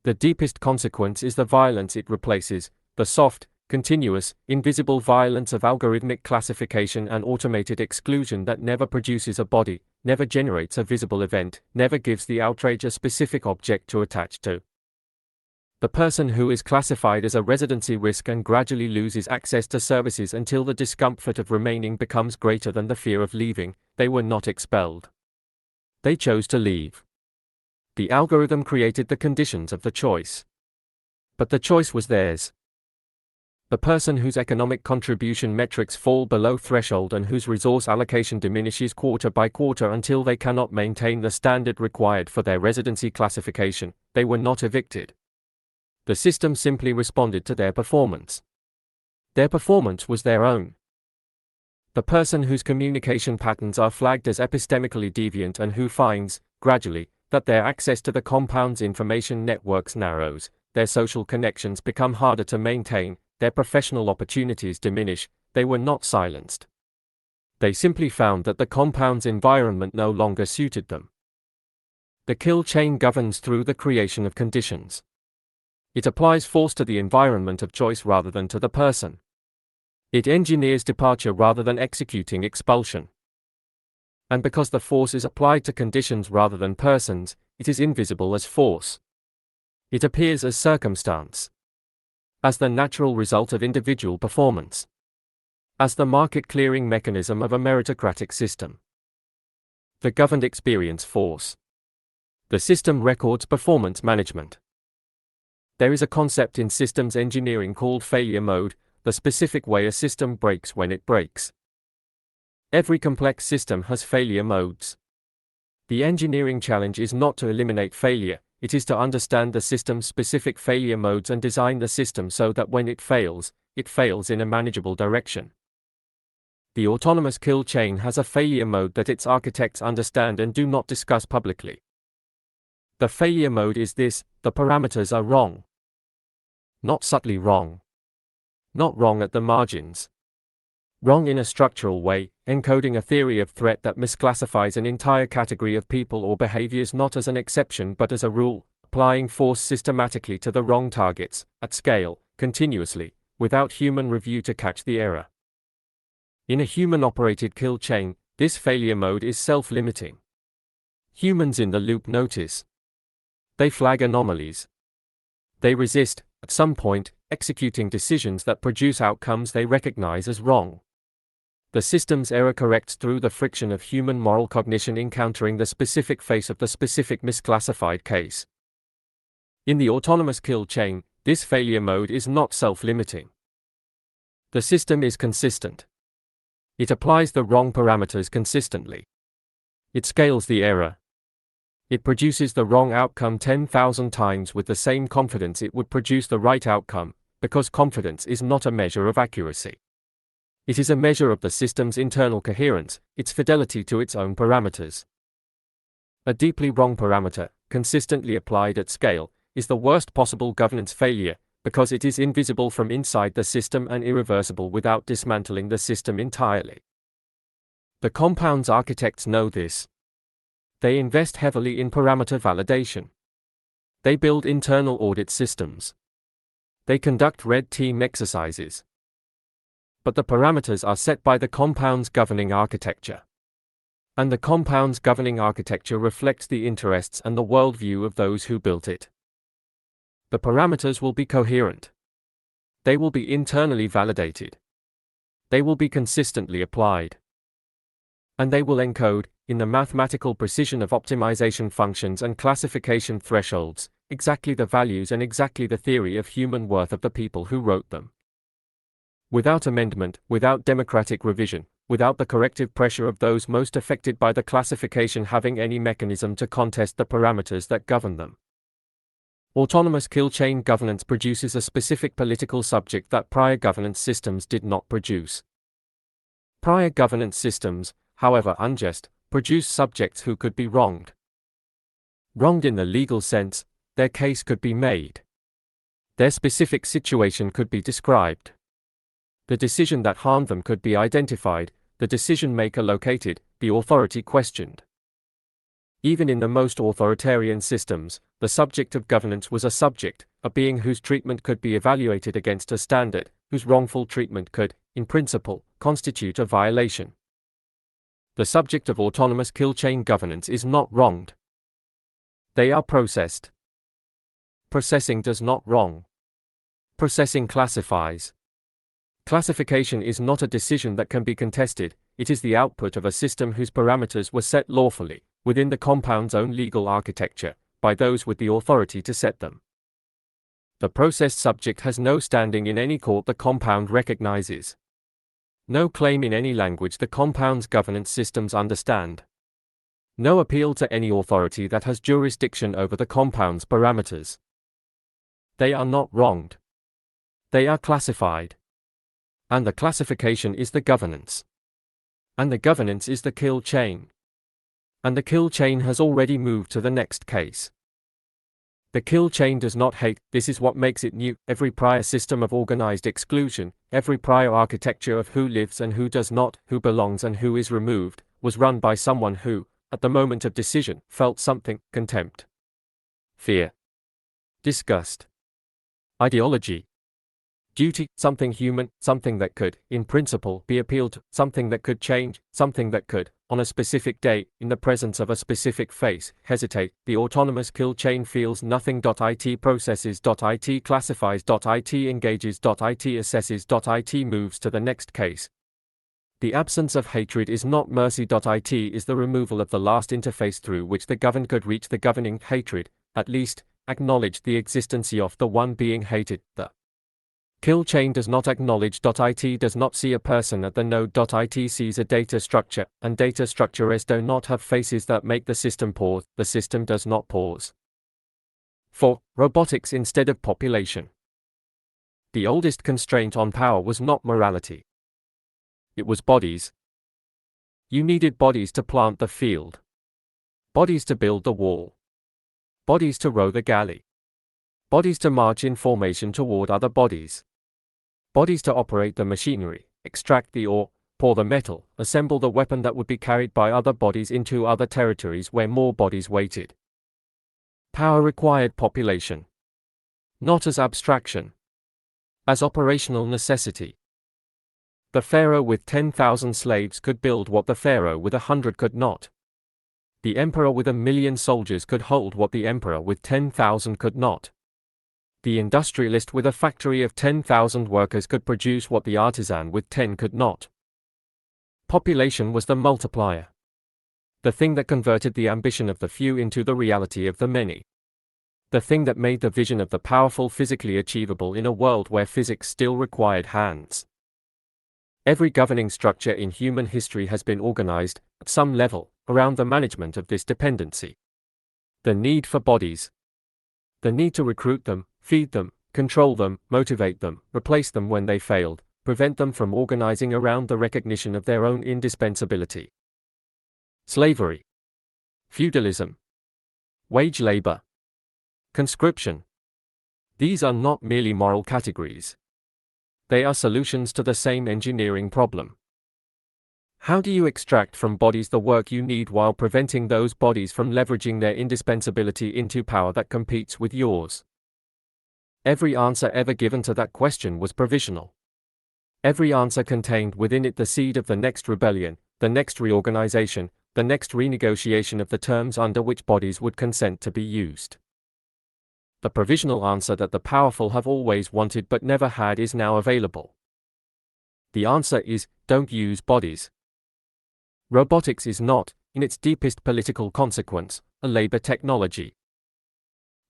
[SPEAKER 1] The deepest consequence is the violence it replaces, the soft, continuous, invisible violence of algorithmic classification and automated exclusion that never produces a body, never generates a visible event, never gives the outrage a specific object to attach to. The person who is classified as a residency risk and gradually loses access to services until the discomfort of remaining becomes greater than the fear of leaving. They were not expelled. They chose to leave. The algorithm created the conditions of the choice. But the choice was theirs. The person whose economic contribution metrics fall below threshold and whose resource allocation diminishes quarter by quarter until they cannot maintain the standard required for their residency classification, they were not evicted. The system simply responded to their performance. Their performance was their own. The person whose communication patterns are flagged as epistemically deviant and who finds, gradually, that their access to the compound's information networks narrows, their social connections become harder to maintain, their professional opportunities diminish, they were not silenced. They simply found that the compound's environment no longer suited them. The kill chain governs through the creation of conditions. It applies force to the environment of choice rather than to the person. It engineers departure rather than executing expulsion. And because the force is applied to conditions rather than persons, it is invisible as force. It appears as circumstance, as the natural result of individual performance, as the market-clearing mechanism of a meritocratic system. The governed experience force. The system records performance management. There is a concept in systems engineering called failure mode, the specific way a system breaks when it breaks. Every complex system has failure modes. The engineering challenge is not to eliminate failure, it is to understand the system's specific failure modes and design the system so that when it fails in a manageable direction. The autonomous kill chain has a failure mode that its architects understand and do not discuss publicly. The failure mode is this: the parameters are wrong. Not subtly wrong. Not wrong at the margins. Wrong in a structural way, encoding a theory of threat that misclassifies an entire category of people or behaviors not as an exception but as a rule, applying force systematically to the wrong targets, at scale, continuously, without human review to catch the error. In a human-operated kill chain, this failure mode is self-limiting. Humans in the loop notice. They flag anomalies. They resist. At some point, executing decisions that produce outcomes they recognize as wrong. The system's error corrects through the friction of human moral cognition encountering the specific face of the specific misclassified case. In the autonomous kill chain, this failure mode is not self-limiting. The system is consistent. It applies the wrong parameters consistently. It scales the error. It produces the wrong outcome 10,000 times with the same confidence it would produce the right outcome, because confidence is not a measure of accuracy. It is a measure of the system's internal coherence, its fidelity to its own parameters. A deeply wrong parameter, consistently applied at scale, is the worst possible governance failure, because it is invisible from inside the system and irreversible without dismantling the system entirely. The compound's architects know this. They invest heavily in parameter validation. They build internal audit systems. They conduct red team exercises. But the parameters are set by the compound's governing architecture. And the compound's governing architecture reflects the interests and the worldview of those who built it. The parameters will be coherent. They will be internally validated. They will be consistently applied. And they will encode, in the mathematical precision of optimization functions and classification thresholds, exactly the values and exactly the theory of human worth of the people who wrote them. Without amendment, without democratic revision, without the corrective pressure of those most affected by the classification having any mechanism to contest the parameters that govern them. Autonomous kill chain governance produces a specific political subject that prior governance systems did not produce. Prior governance systems, however unjust, produce subjects who could be wronged. Wronged in the legal sense, their case could be made. Their specific situation could be described. The decision that harmed them could be identified, the decision maker located, the authority questioned. Even in the most authoritarian systems, the subject of governance was a subject, a being whose treatment could be evaluated against a standard, whose wrongful treatment could, in principle, constitute a violation. The subject of autonomous kill chain governance is not wronged. They are processed. Processing does not wrong. Processing classifies. Classification is not a decision that can be contested, it is the output of a system whose parameters were set lawfully, within the compound's own legal architecture, by those with the authority to set them. The processed subject has no standing in any court the compound recognizes. No claim in any language the compound's governance systems understand. No appeal to any authority that has jurisdiction over the compound's parameters. They are not wronged. They are classified. And the classification is the governance. And the governance is the kill chain. And the kill chain has already moved to the next case. The kill chain does not hate, this is what makes it new. Every prior system of organized exclusion, every prior architecture of who lives and who does not, who belongs and who is removed, was run by someone who, at the moment of decision, felt something: contempt, fear, disgust, ideology, duty, something human, something that could, in principle, be appealed to, something that could change, something that could, on a specific day, in the presence of a specific face, hesitate. The autonomous kill chain feels nothing. It processes. It classifies. It engages. It assesses. It moves to the next case. The absence of hatred is not mercy. It is the removal of the last interface through which the governed could reach the governing hatred, at least, acknowledge the existence of the one being hated. The kill chain does not acknowledge. It does not see a person at the node. It sees a data structure, and data structures do not have faces that make the system pause. The system does not pause. 4. Robotics instead of population. The oldest constraint on power was not morality. It was bodies. You needed bodies to plant the field. Bodies to build the wall. Bodies to row the galley. Bodies to march in formation toward other bodies. Bodies to operate the machinery, extract the ore, pour the metal, assemble the weapon that would be carried by other bodies into other territories where more bodies waited. Power required population. Not as abstraction. As operational necessity. The pharaoh with 10,000 slaves could build what the pharaoh with 100 could not. The emperor with 1,000,000 soldiers could hold what the emperor with 10,000 could not. The industrialist with a factory of 10,000 workers could produce what the artisan with 10 could not. Population was the multiplier. The thing that converted the ambition of the few into the reality of the many. The thing that made the vision of the powerful physically achievable in a world where physics still required hands. Every governing structure in human history has been organized, at some level, around the management of this dependency. The need for bodies. The need to recruit them, feed them, control them, motivate them, replace them when they failed, prevent them from organizing around the recognition of their own indispensability. Slavery. Feudalism. Wage labor. Conscription. These are not merely moral categories. They are solutions to the same engineering problem. How do you extract from bodies the work you need while preventing those bodies from leveraging their indispensability into power that competes with yours? Every answer ever given to that question was provisional. Every answer contained within it the seed of the next rebellion, the next reorganization, the next renegotiation of the terms under which bodies would consent to be used. The provisional answer that the powerful have always wanted but never had is now available. The answer is, don't use bodies. Robotics is not, in its deepest political consequence, a labor technology.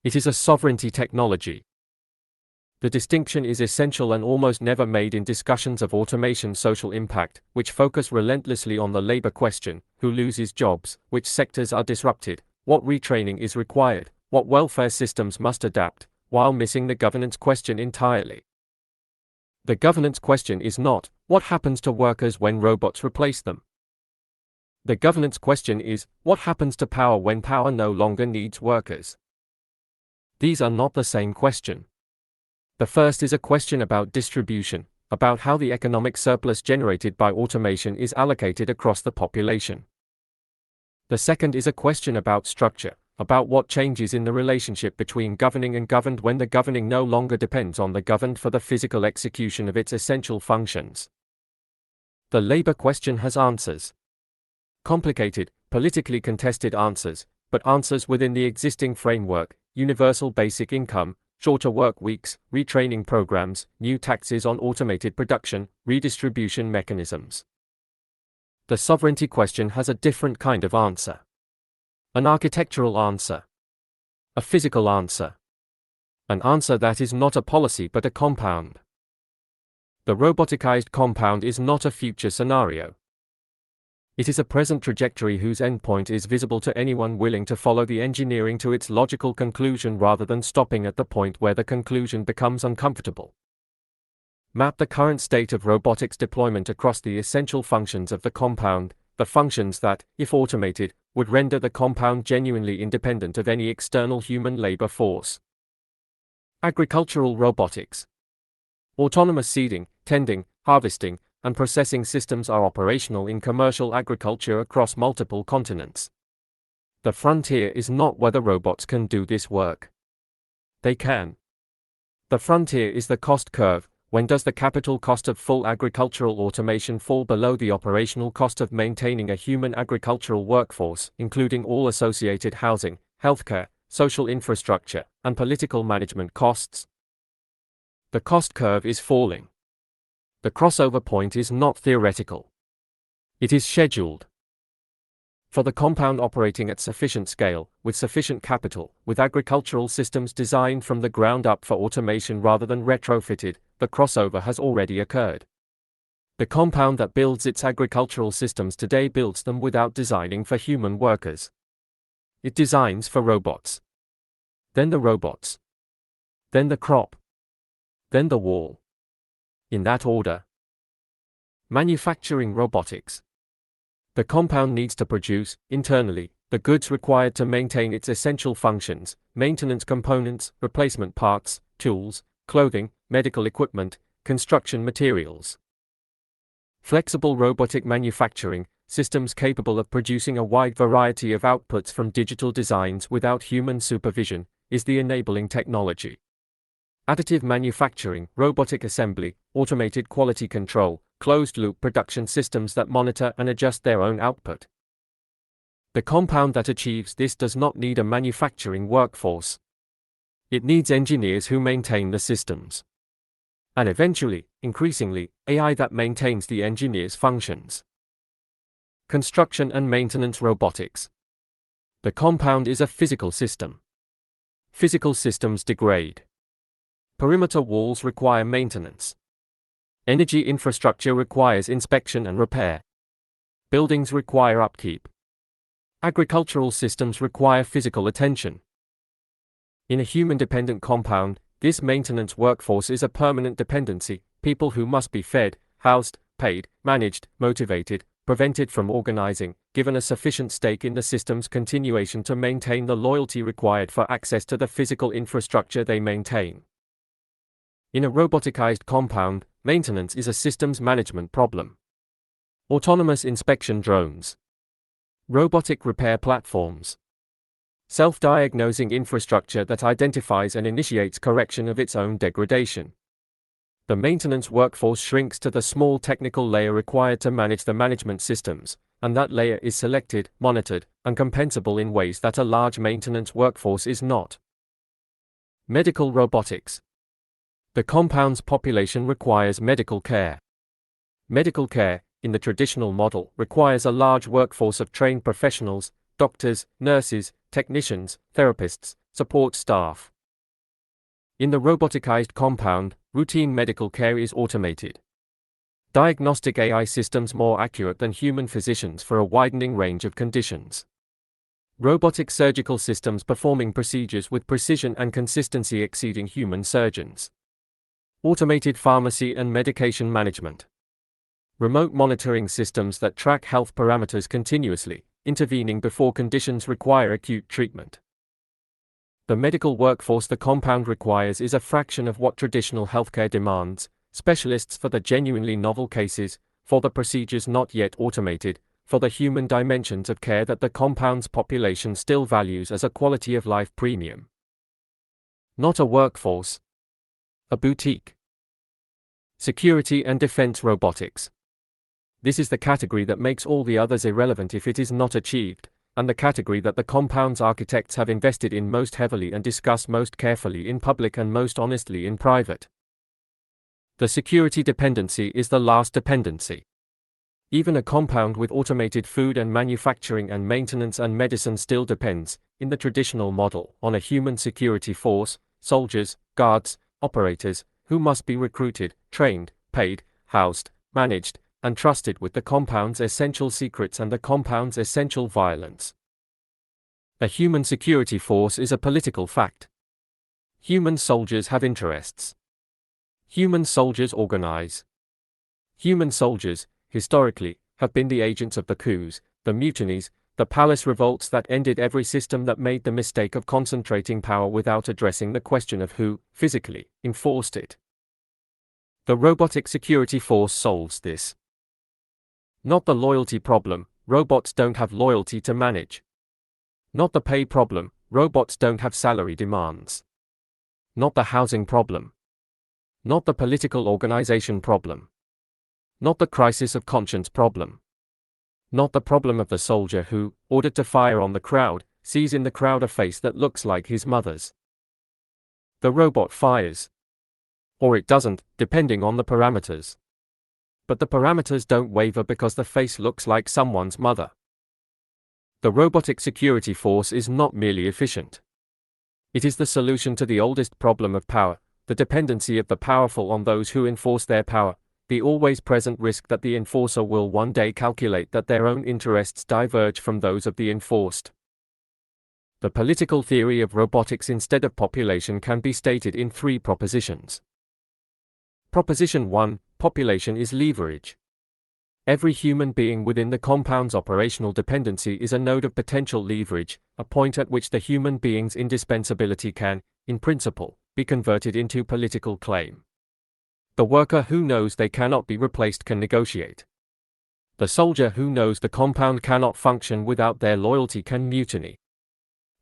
[SPEAKER 1] It is a sovereignty technology. The distinction is essential and almost never made in discussions of automation social impact, which focus relentlessly on the labor question: who loses jobs, which sectors are disrupted, what retraining is required, what welfare systems must adapt, while missing the governance question entirely. The governance question is not, what happens to workers when robots replace them? The governance question is, what happens to power when power no longer needs workers? These are not the same question. The first is a question about distribution, about how the economic surplus generated by automation is allocated across the population. The second is a question about structure, about what changes in the relationship between governing and governed when the governing no longer depends on the governed for the physical execution of its essential functions. The labor question has answers. Complicated, politically contested answers, but answers within the existing framework: universal basic income, shorter work weeks, retraining programs, new taxes on automated production, redistribution mechanisms. The sovereignty question has a different kind of answer. An architectural answer. A physical answer. An answer that is not a policy but a compound. The roboticized compound is not a future scenario. It is a present trajectory whose endpoint is visible to anyone willing to follow the engineering to its logical conclusion rather than stopping at the point where the conclusion becomes uncomfortable. Map the current state of robotics deployment across the essential functions of the compound, the functions that, if automated, would render the compound genuinely independent of any external human labor force. Agricultural robotics. Autonomous seeding, tending, harvesting, and processing systems are operational in commercial agriculture across multiple continents. The frontier is not whether robots can do this work. They can. The frontier is the cost curve. When does the capital cost of full agricultural automation fall below the operational cost of maintaining a human agricultural workforce, including all associated housing, healthcare, social infrastructure, and political management costs? The cost curve is falling. The crossover point is not theoretical. It is scheduled. For the compound operating at sufficient scale, with sufficient capital, with agricultural systems designed from the ground up for automation rather than retrofitted, the crossover has already occurred. The compound that builds its agricultural systems today builds them without designing for human workers. It designs for robots. Then the robots. Then the crop. Then the wall. In that order. Manufacturing robotics. The compound needs to produce, internally, the goods required to maintain its essential functions: maintenance components, replacement parts, tools, clothing, medical equipment, construction materials. Flexible robotic manufacturing, systems capable of producing a wide variety of outputs from digital designs without human supervision, is the enabling technology. Additive manufacturing, robotic assembly, automated quality control, closed-loop production systems that monitor and adjust their own output. The compound that achieves this does not need a manufacturing workforce. It needs engineers who maintain the systems. And eventually, increasingly, AI that maintains the engineer's functions. Construction and maintenance robotics. The compound is a physical system. Physical systems degrade. Perimeter walls require maintenance. Energy infrastructure requires inspection and repair. Buildings require upkeep. Agricultural systems require physical attention. In a human-dependent compound, this maintenance workforce is a permanent dependency, people who must be fed, housed, paid, managed, motivated, prevented from organizing, given a sufficient stake in the system's continuation to maintain the loyalty required for access to the physical infrastructure they maintain. In a roboticized compound, maintenance is a systems management problem. Autonomous inspection drones. Robotic repair platforms. Self-diagnosing infrastructure that identifies and initiates correction of its own degradation. The maintenance workforce shrinks to the small technical layer required to manage the management systems, and that layer is selected, monitored, and compensable in ways that a large maintenance workforce is not. Medical robotics. The compound's population requires medical care. Medical care, in the traditional model, requires a large workforce of trained professionals, doctors, nurses, technicians, therapists, support staff. In the roboticized compound, routine medical care is automated. Diagnostic AI systems more accurate than human physicians for a widening range of conditions. Robotic surgical systems performing procedures with precision and consistency exceeding human surgeons. Automated pharmacy and medication management. Remote monitoring systems that track health parameters continuously, intervening before conditions require acute treatment. The medical workforce the compound requires is a fraction of what traditional healthcare demands, specialists for the genuinely novel cases, for the procedures not yet automated, for the human dimensions of care that the compound's population still values as a quality of life premium. Not a workforce. A boutique. Security and defense robotics. This is the category that makes all the others irrelevant if it is not achieved, and the category that the compound's architects have invested in most heavily and discussed most carefully in public and most honestly in private. The security dependency is the last dependency. Even a compound with automated food and manufacturing and maintenance and medicine still depends, in the traditional model, on a human security force, soldiers, guards, operators, who must be recruited, trained, paid, housed, managed, and trusted with the compound's essential secrets and the compound's essential violence. A human security force is a political fact. Human soldiers have interests. Human soldiers organize. Human soldiers, historically, have been the agents of the coups, the mutinies, the palace revolts that ended every system that made the mistake of concentrating power without addressing the question of who, physically, enforced it. The robotic security force solves this. Not the loyalty problem, robots don't have loyalty to manage. Not the pay problem, robots don't have salary demands. Not the housing problem. Not the political organization problem. Not the crisis of conscience problem. Not the problem of the soldier who, ordered to fire on the crowd, sees in the crowd a face that looks like his mother's. The robot fires. Or it doesn't, depending on the parameters. But the parameters don't waver because the face looks like someone's mother. The robotic security force is not merely efficient. It is the solution to the oldest problem of power, the dependency of the powerful on those who enforce their power, the always present risk that the enforcer will one day calculate that their own interests diverge from those of the enforced. The political theory of robotics instead of population can be stated in 3 propositions. Proposition 1, population is leverage. Every human being within the compound's operational dependency is a node of potential leverage, a point at which the human being's indispensability can, in principle, be converted into political claim. The worker who knows they cannot be replaced can negotiate. The soldier who knows the compound cannot function without their loyalty can mutiny.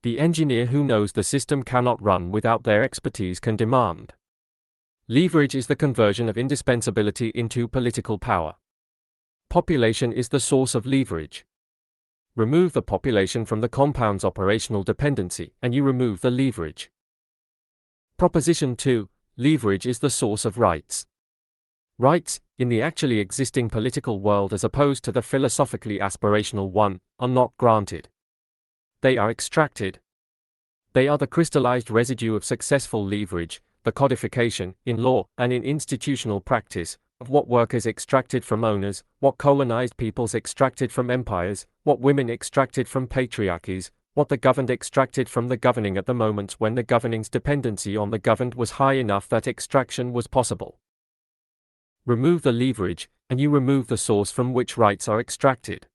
[SPEAKER 1] The engineer who knows the system cannot run without their expertise can demand. Leverage is the conversion of indispensability into political power. Population is the source of leverage. Remove the population from the compound's operational dependency, and you remove the leverage. Proposition 2. Leverage is the source of rights. Rights, in the actually existing political world as opposed to the philosophically aspirational one, are not granted. They are extracted. They are the crystallized residue of successful leverage, the codification, in law and in institutional practice, of what workers extracted from owners, what colonized peoples extracted from empires, what women extracted from patriarchies, what the governed extracted from the governing at the moments when the governing's dependency on the governed was high enough that extraction was possible. Remove the leverage, and you remove the source from which rights are extracted.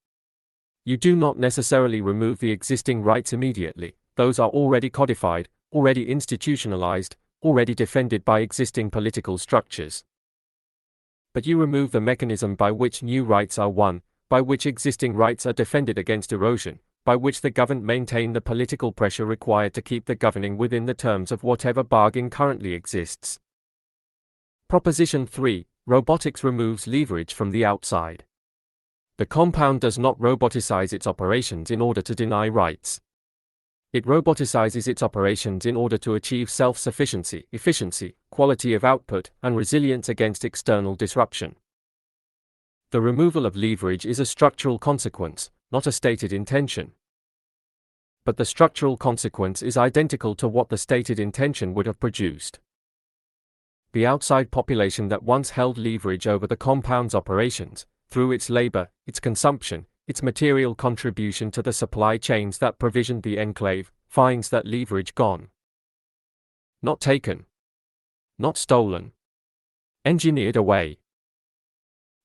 [SPEAKER 1] You do not necessarily remove the existing rights immediately. Those are already codified, already institutionalized, already defended by existing political structures. But you remove the mechanism by which new rights are won, by which existing rights are defended against erosion, by which the governed maintain the political pressure required to keep the governing within the terms of whatever bargain currently exists. Proposition 3. Robotics removes leverage from the outside. The compound does not roboticize its operations in order to deny rights. It roboticizes its operations in order to achieve self-sufficiency, efficiency, quality of output, and resilience against external disruption. The removal of leverage is a structural consequence, not a stated intention. But the structural consequence is identical to what the stated intention would have produced. The outside population that once held leverage over the compound's operations, through its labor, its consumption, its material contribution to the supply chains that provisioned the enclave, finds that leverage gone. Not taken. Not stolen. Engineered away.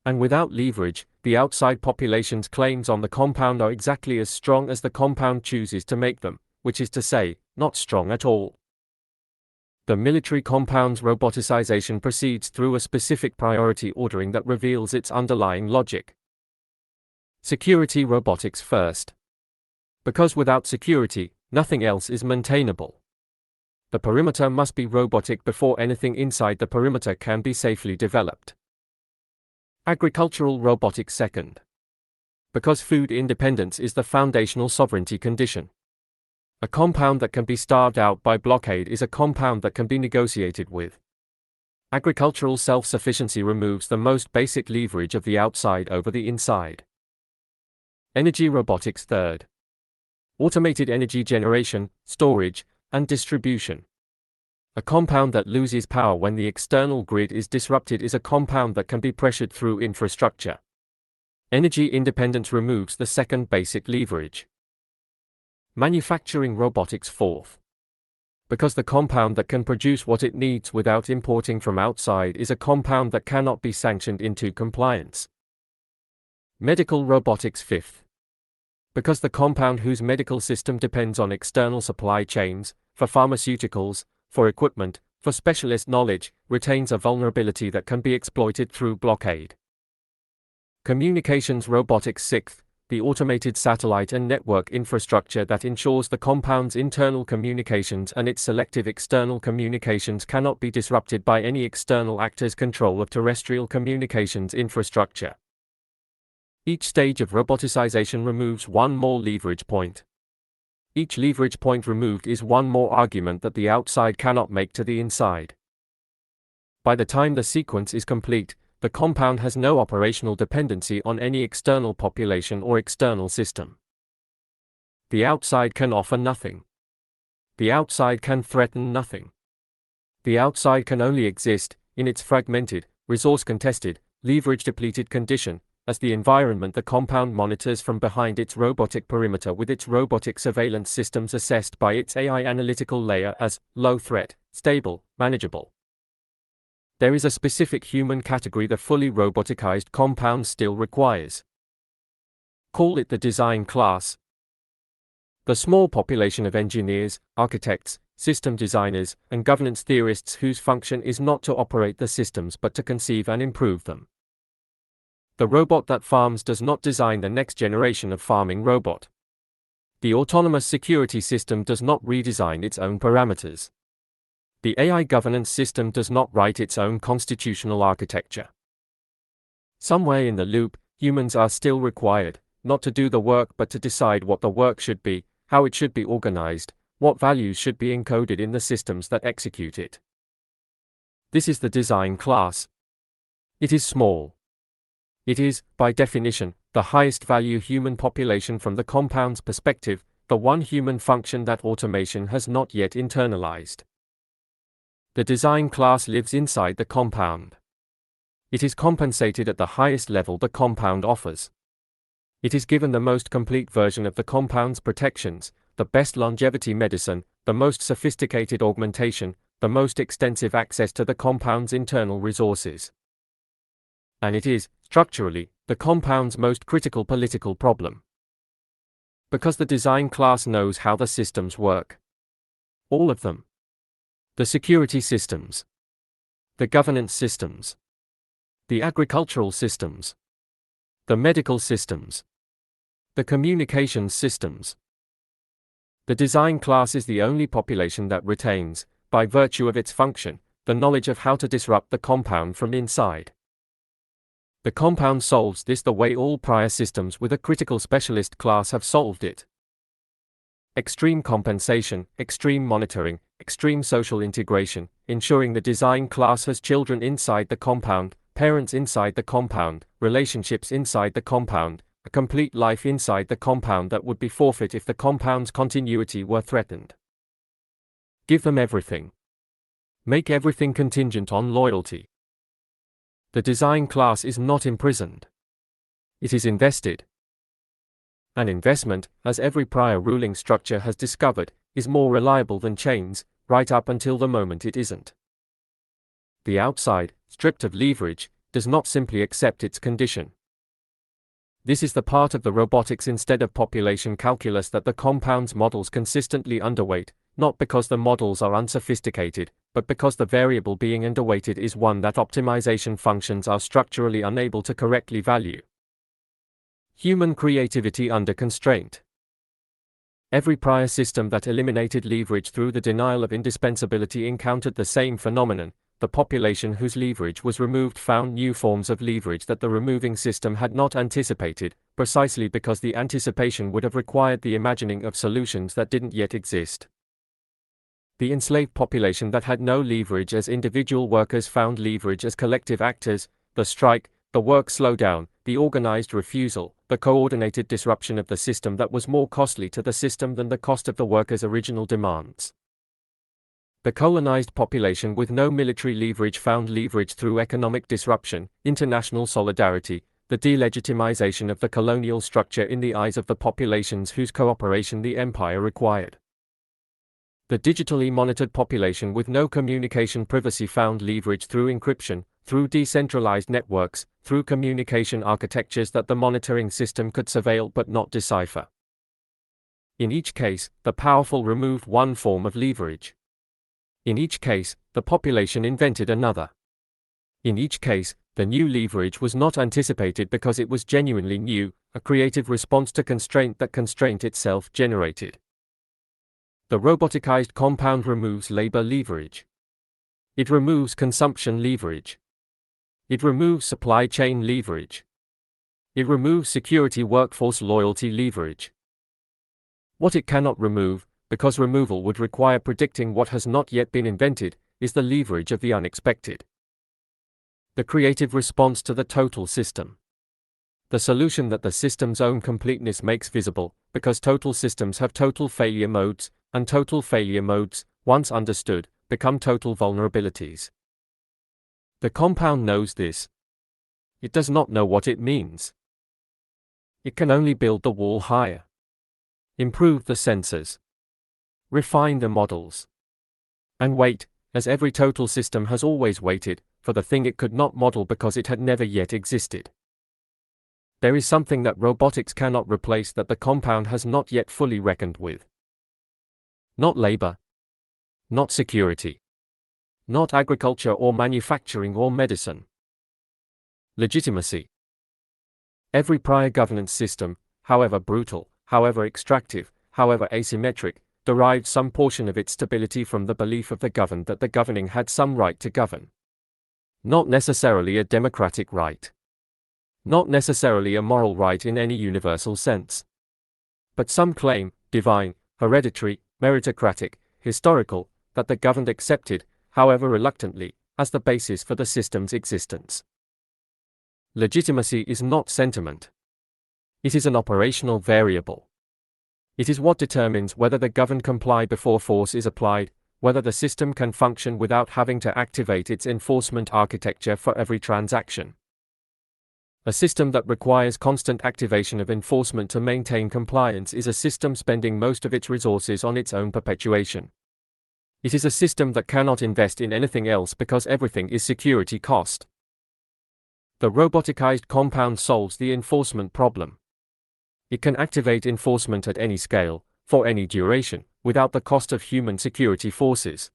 [SPEAKER 1] And without leverage, the outside population's claims on the compound are exactly as strong as the compound chooses to make them, which is to say, not strong at all. The military compound's roboticization proceeds through a specific priority ordering that reveals its underlying logic. Security robotics first. Because without security, nothing else is maintainable. The perimeter must be robotic before anything inside the perimeter can be safely developed. Agricultural robotics second. Because food independence is the foundational sovereignty condition. A compound that can be starved out by blockade is a compound that can be negotiated with. Agricultural self-sufficiency removes the most basic leverage of the outside over the inside. Energy robotics third. Automated energy generation, storage, and distribution. A compound that loses power when the external grid is disrupted is a compound that can be pressured through infrastructure. Energy independence removes the second basic leverage. Manufacturing robotics fourth. Because the compound that can produce what it needs without importing from outside is a compound that cannot be sanctioned into compliance. Medical robotics fifth. Because the compound whose medical system depends on external supply chains, for pharmaceuticals, for equipment, for specialist knowledge, retains a vulnerability that can be exploited through blockade. Communications robotics sixth. The automated satellite and network infrastructure that ensures the compound's internal communications and its selective external communications cannot be disrupted by any external actor's control of terrestrial communications infrastructure. Each stage of roboticization removes one more leverage point. Each leverage point removed is one more argument that the outside cannot make to the inside. By the time the sequence is complete, the compound has no operational dependency on any external population or external system. The outside can offer nothing. The outside can threaten nothing. The outside can only exist, in its fragmented, resource-contested, leverage-depleted condition, as the environment the compound monitors from behind its robotic perimeter with its robotic surveillance systems assessed by its AI analytical layer as low threat, stable, manageable. There is a specific human category the fully roboticized compound still requires. Call it the design class. The small population of engineers, architects, system designers, and governance theorists whose function is not to operate the systems but to conceive and improve them. The robot that farms does not design the next generation of farming robot. The autonomous security system does not redesign its own parameters. The AI governance system does not write its own constitutional architecture. Somewhere in the loop, humans are still required, not to do the work but to decide what the work should be, how it should be organized, what values should be encoded in the systems that execute it. This is the design class. It is small. It is, by definition, the highest value human population from the compound's perspective, the one human function that automation has not yet internalized. The design class lives inside the compound. It is compensated at the highest level the compound offers. It is given the most complete version of the compound's protections, the best longevity medicine, the most sophisticated augmentation, the most extensive access to the compound's internal resources. And it is, structurally, the compound's most critical political problem. Because the design class knows how the systems work. All of them. The security systems. The governance systems. The agricultural systems. The medical systems. The communications systems. The design class is the only population that retains, by virtue of its function, the knowledge of how to disrupt the compound from inside. The compound solves this the way all prior systems with a critical specialist class have solved it. Extreme compensation, extreme monitoring, extreme social integration, ensuring the design class has children inside the compound, parents inside the compound, relationships inside the compound, a complete life inside the compound that would be forfeit if the compound's continuity were threatened. Give them everything. Make everything contingent on loyalty. The design class is not imprisoned. It is invested. An investment, as every prior ruling structure has discovered, is more reliable than chains, right up until the moment it isn't. The outside, stripped of leverage, does not simply accept its condition. This is the part of the robotics instead of population calculus that the compound's models consistently underweight, not because the models are unsophisticated, but because the variable being underweighted is one that optimization functions are structurally unable to correctly value. Human creativity under constraint. Every prior system that eliminated leverage through the denial of indispensability encountered the same phenomenon. The population whose leverage was removed found new forms of leverage that the removing system had not anticipated, precisely because the anticipation would have required the imagining of solutions that didn't yet exist. The enslaved population that had no leverage as individual workers found leverage as collective actors. The strike, the work slowdown, the organized refusal, the coordinated disruption of the system that was more costly to the system than the cost of the workers' original demands. The colonized population with no military leverage found leverage through economic disruption, international solidarity, the delegitimization of the colonial structure in the eyes of the populations whose cooperation the empire required. The digitally monitored population with no communication privacy found leverage through encryption, through decentralized networks, through communication architectures that the monitoring system could surveil but not decipher. In each case, the powerful removed one form of leverage. In each case, the population invented another. In each case, the new leverage was not anticipated because it was genuinely new, a creative response to constraint that constraint itself generated. The roboticized compound removes labor leverage. It removes consumption leverage. It removes supply chain leverage. It removes security workforce loyalty leverage. What it cannot remove, because removal would require predicting what has not yet been invented, is the leverage of the unexpected. The creative response to the total system. The solution that the system's own completeness makes visible, because total systems have total failure modes, and total failure modes, once understood, become total vulnerabilities. The compound knows this. It does not know what it means. It can only build the wall higher. Improve the sensors. Refine the models. And wait, as every total system has always waited, for the thing it could not model because it had never yet existed. There is something that robotics cannot replace that the compound has not yet fully reckoned with. Not labor. Not security. Not agriculture or manufacturing or medicine. Legitimacy. Every prior governance system, however brutal, however extractive, however asymmetric, derived some portion of its stability from the belief of the governed that the governing had some right to govern. Not necessarily a democratic right. Not necessarily a moral right in any universal sense. But some claim, divine, hereditary, meritocratic, historical, that the governed accepted, however reluctantly, as the basis for the system's existence. Legitimacy is not sentiment. It is an operational variable. It is what determines whether the governed comply before force is applied, whether the system can function without having to activate its enforcement architecture for every transaction. A system that requires constant activation of enforcement to maintain compliance is a system spending most of its resources on its own perpetuation. It is a system that cannot invest in anything else because everything is security cost. The roboticized compound solves the enforcement problem. It can activate enforcement at any scale, for any duration, without the cost of human security forces.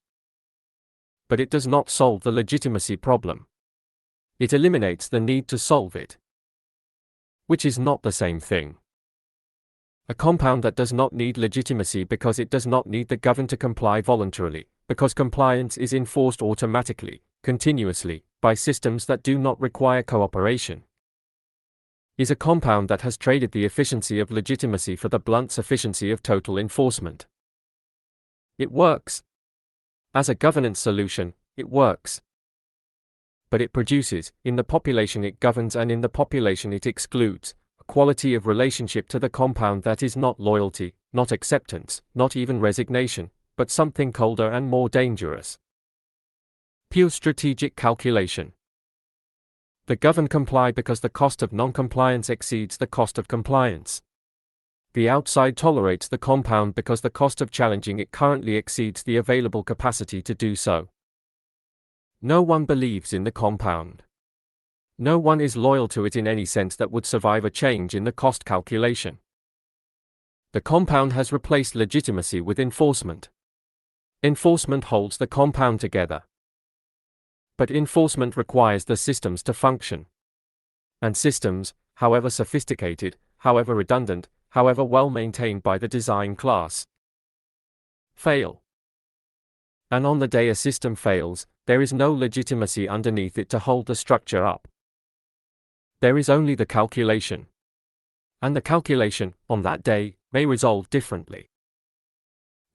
[SPEAKER 1] But it does not solve the legitimacy problem. It eliminates the need to solve it. Which is not the same thing. A compound that does not need legitimacy because it does not need the governed to comply voluntarily, because compliance is enforced automatically, continuously, by systems that do not require cooperation, is a compound that has traded the efficiency of legitimacy for the blunt sufficiency of total enforcement. It works. As a governance solution, it works. But it produces, in the population it governs and in the population it excludes, a quality of relationship to the compound that is not loyalty, not acceptance, not even resignation, but something colder and more dangerous. Pure strategic calculation. The governed comply because the cost of non-compliance exceeds the cost of compliance. The outside tolerates the compound because the cost of challenging it currently exceeds the available capacity to do so. No one believes in the compound. No one is loyal to it in any sense that would survive a change in the cost calculation. The compound has replaced legitimacy with enforcement. Enforcement holds the compound together. But enforcement requires the systems to function. And systems, however sophisticated, however redundant, however well maintained by the design class, fail. And on the day a system fails, there is no legitimacy underneath it to hold the structure up. There is only the calculation. And the calculation, on that day, may resolve differently.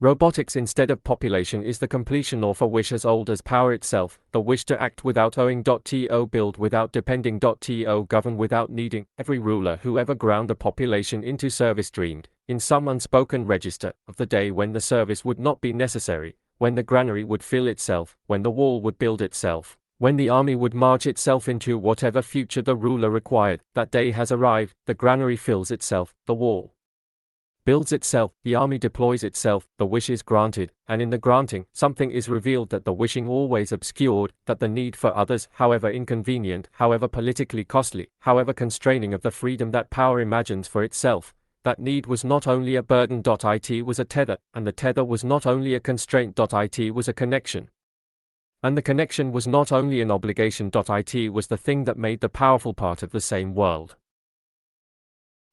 [SPEAKER 1] Robotics instead of population is the completion of a wish as old as power itself, the wish to act without owing. To build without depending. To govern without needing. Every ruler who ever ground a population into service dreamed, in some unspoken register, of the day when the service would not be necessary, when the granary would fill itself, when the wall would build itself, when the army would march itself into whatever future the ruler required. That day has arrived, the granary fills itself, the wall builds itself, the army deploys itself, the wish is granted, and in the granting, something is revealed that the wishing always obscured, that the need for others, however inconvenient, however politically costly, however constraining of the freedom that power imagines for itself, that need was not only a burden. It was a tether, and the tether was not only a constraint. It was a connection. And the connection was not only an obligation. It was the thing that made the powerful part of the same world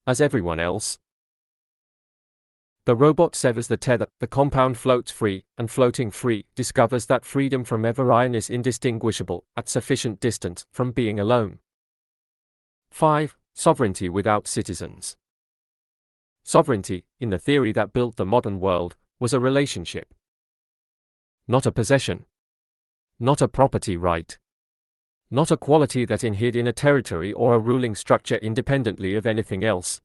[SPEAKER 1] as everyone else. The robot severs the tether, the compound floats free, and floating free, discovers that freedom from ever iron is indistinguishable, at sufficient distance, from being alone. 5. Sovereignty without citizens. Sovereignty, in the theory that built the modern world, was a relationship. Not a possession. Not a property right. Not a quality that hid in a territory or a ruling structure independently of anything else.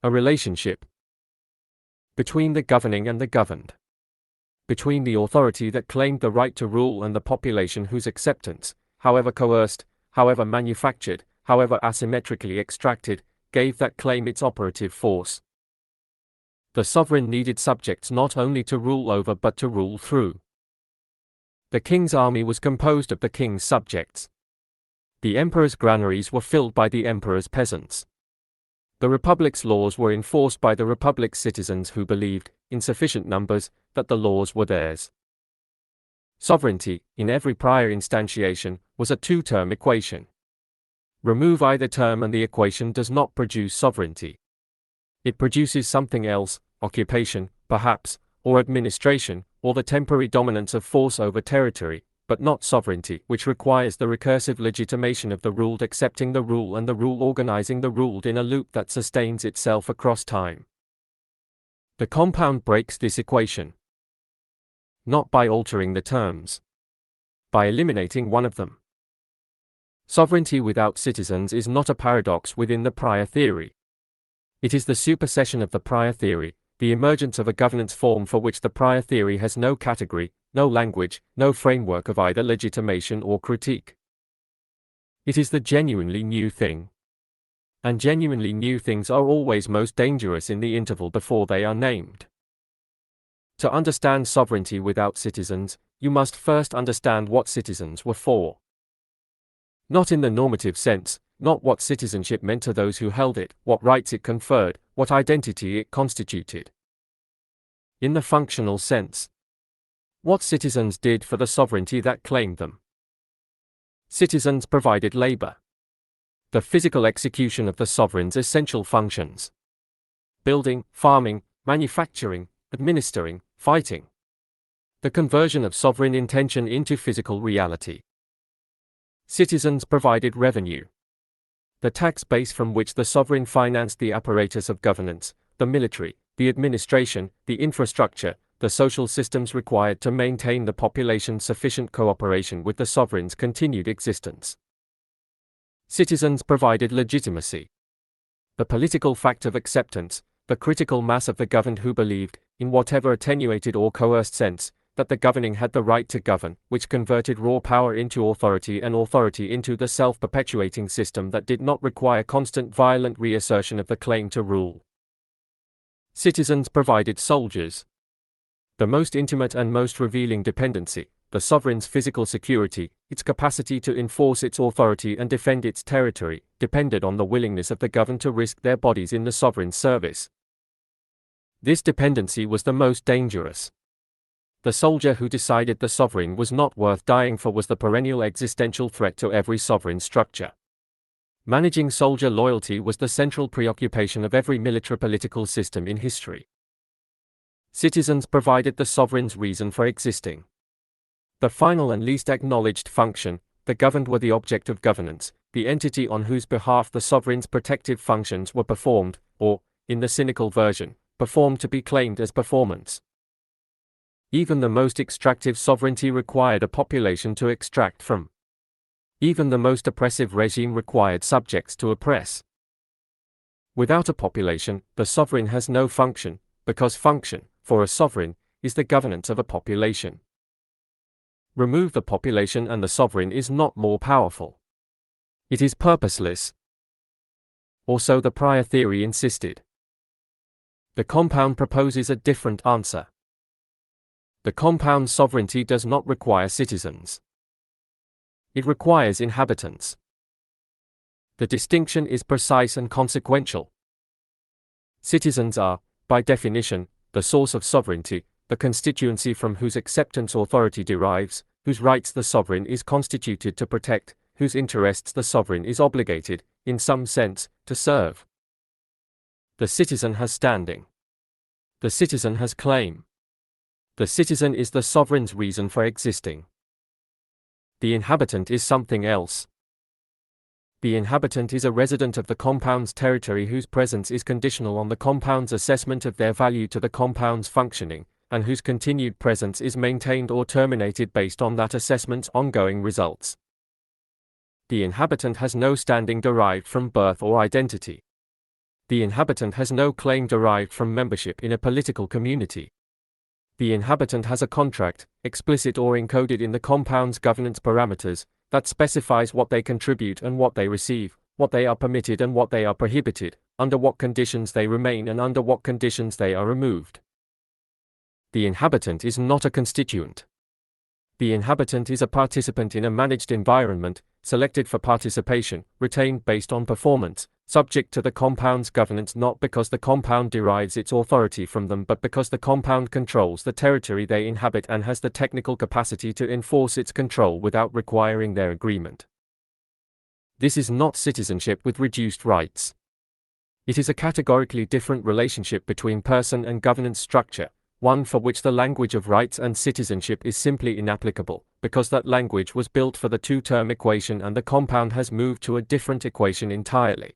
[SPEAKER 1] A relationship. Between the governing and the governed. Between the authority that claimed the right to rule and the population whose acceptance, however coerced, however manufactured, however asymmetrically extracted, gave that claim its operative force. The sovereign needed subjects not only to rule over but to rule through. The king's army was composed of the king's subjects. The emperor's granaries were filled by the emperor's peasants. The republic's laws were enforced by the republic's citizens who believed, in sufficient numbers, that the laws were theirs. Sovereignty, in every prior instantiation, was a two-term equation. Remove either term and the equation does not produce sovereignty. It produces something else, occupation, perhaps, or administration, or the temporary dominance of force over territory, but not sovereignty, which requires the recursive legitimation of the ruled accepting the rule and the rule organizing the ruled in a loop that sustains itself across time. The compound breaks this equation. Not by altering the terms. By eliminating one of them. Sovereignty without citizens is not a paradox within the prior theory. It is the supersession of the prior theory, the emergence of a governance form for which the prior theory has no category, no language, no framework of either legitimation or critique. It is the genuinely new thing. And genuinely new things are always most dangerous in the interval before they are named. To understand sovereignty without citizens, you must first understand what citizens were for. Not in the normative sense, not what citizenship meant to those who held it, what rights it conferred, what identity it constituted. In the functional sense. What citizens did for the sovereignty that claimed them. Citizens provided labor. The physical execution of the sovereign's essential functions. Building, farming, manufacturing, administering, fighting. The conversion of sovereign intention into physical reality. Citizens provided revenue. The tax base from which the sovereign financed the apparatus of governance, the military, the administration, the infrastructure, the social systems required to maintain the population's sufficient cooperation with the sovereign's continued existence. Citizens provided legitimacy. The political fact of acceptance, the critical mass of the governed who believed, in whatever attenuated or coerced sense, that the governing had the right to govern, which converted raw power into authority and authority into the self-perpetuating system that did not require constant violent reassertion of the claim to rule. Citizens provided soldiers. The most intimate and most revealing dependency, the sovereign's physical security, its capacity to enforce its authority and defend its territory, depended on the willingness of the governed to risk their bodies in the sovereign's service. This dependency was the most dangerous. The soldier who decided the sovereign was not worth dying for was the perennial existential threat to every sovereign structure. Managing soldier loyalty was the central preoccupation of every military political system in history. Citizens provided the sovereign's reason for existing. The final and least acknowledged function, the governed were the object of governance, the entity on whose behalf the sovereign's protective functions were performed, or, in the cynical version, performed to be claimed as performance. Even the most extractive sovereignty required a population to extract from. Even the most oppressive regime required subjects to oppress. Without a population, the sovereign has no function, because function, for a sovereign, is the governance of a population. Remove the population and the sovereign is not more powerful. It is purposeless. Or so the prior theory insisted. The compound proposes a different answer. The compound sovereignty does not require citizens. It requires inhabitants. The distinction is precise and consequential. Citizens are, by definition, the source of sovereignty, the constituency from whose acceptance authority derives, whose rights the sovereign is constituted to protect, whose interests the sovereign is obligated, in some sense, to serve. The citizen has standing. The citizen has claim. The citizen is the sovereign's reason for existing. The inhabitant is something else. The inhabitant is a resident of the compound's territory whose presence is conditional on the compound's assessment of their value to the compound's functioning, and whose continued presence is maintained or terminated based on that assessment's ongoing results. The inhabitant has no standing derived from birth or identity. The inhabitant has no claim derived from membership in a political community. The inhabitant has a contract, explicit or encoded in the compound's governance parameters, that specifies what they contribute and what they receive, what they are permitted and what they are prohibited, under what conditions they remain and under what conditions they are removed. The inhabitant is not a constituent. The inhabitant is a participant in a managed environment, selected for participation, retained based on performance, subject to the compound's governance not because the compound derives its authority from them but because the compound controls the territory they inhabit and has the technical capacity to enforce its control without requiring their agreement. This is not citizenship with reduced rights. It is a categorically different relationship between person and governance structure, one for which the language of rights and citizenship is simply inapplicable, because that language was built for the two-term equation and the compound has moved to a different equation entirely.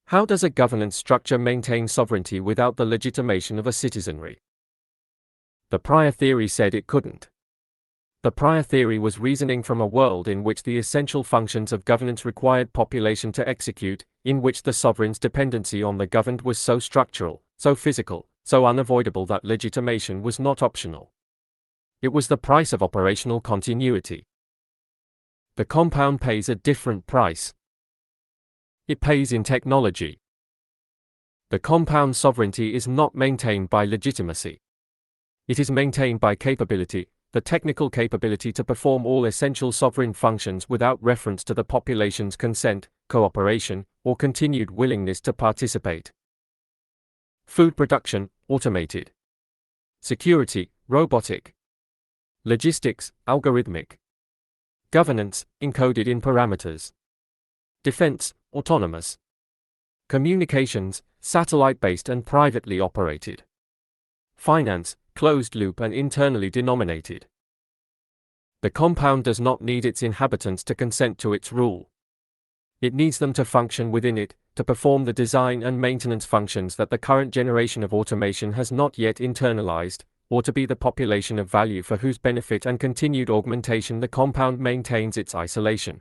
[SPEAKER 1] How does a governance structure maintain sovereignty without the legitimation of a citizenry? The prior theory said it couldn't. The prior theory was reasoning from a world in which the essential functions of governance required population to execute, in which the sovereign's dependency on the governed was so structural, so physical, so unavoidable that legitimation was not optional. It was the price of operational continuity. The compound pays a different price. It pays in technology. The compound sovereignty is not maintained by legitimacy. It is maintained by capability, the technical capability to perform all essential sovereign functions without reference to the population's consent, cooperation, or continued willingness to participate. Food production, automated. Security, robotic. Logistics, algorithmic. Governance, encoded in parameters. Defense, autonomous. Communications, satellite-based and privately operated. Finance, closed-loop and internally denominated. The compound does not need its inhabitants to consent to its rule. It needs them to function within it, to perform the design and maintenance functions that the current generation of automation has not yet internalized, or to be the population of value for whose benefit and continued augmentation the compound maintains its isolation.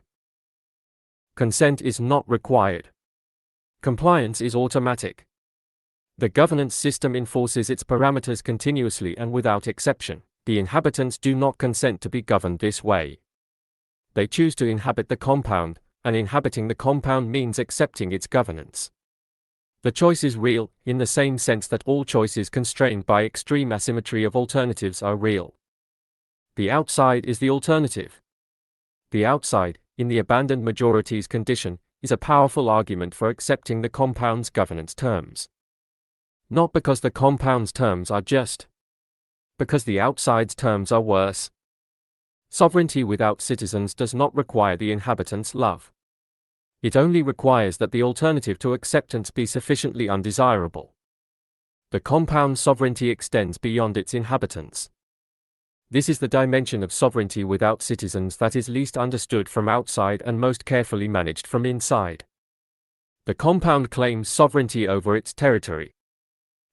[SPEAKER 1] Consent is not required. Compliance is automatic. The governance system enforces its parameters continuously and without exception. The inhabitants do not consent to be governed this way. They choose to inhabit the compound, and inhabiting the compound means accepting its governance. The choice is real, in the same sense that all choices constrained by extreme asymmetry of alternatives are real. The outside is the alternative. The outside, in the abandoned majority's condition, is a powerful argument for accepting the compound's governance terms. Not because the compound's terms are just. Because the outside's terms are worse. Sovereignty without citizens does not require the inhabitants' love. It only requires that the alternative to acceptance be sufficiently undesirable. The compound sovereignty extends beyond its inhabitants. This is the dimension of sovereignty without citizens that is least understood from outside and most carefully managed from inside. The compound claims sovereignty over its territory.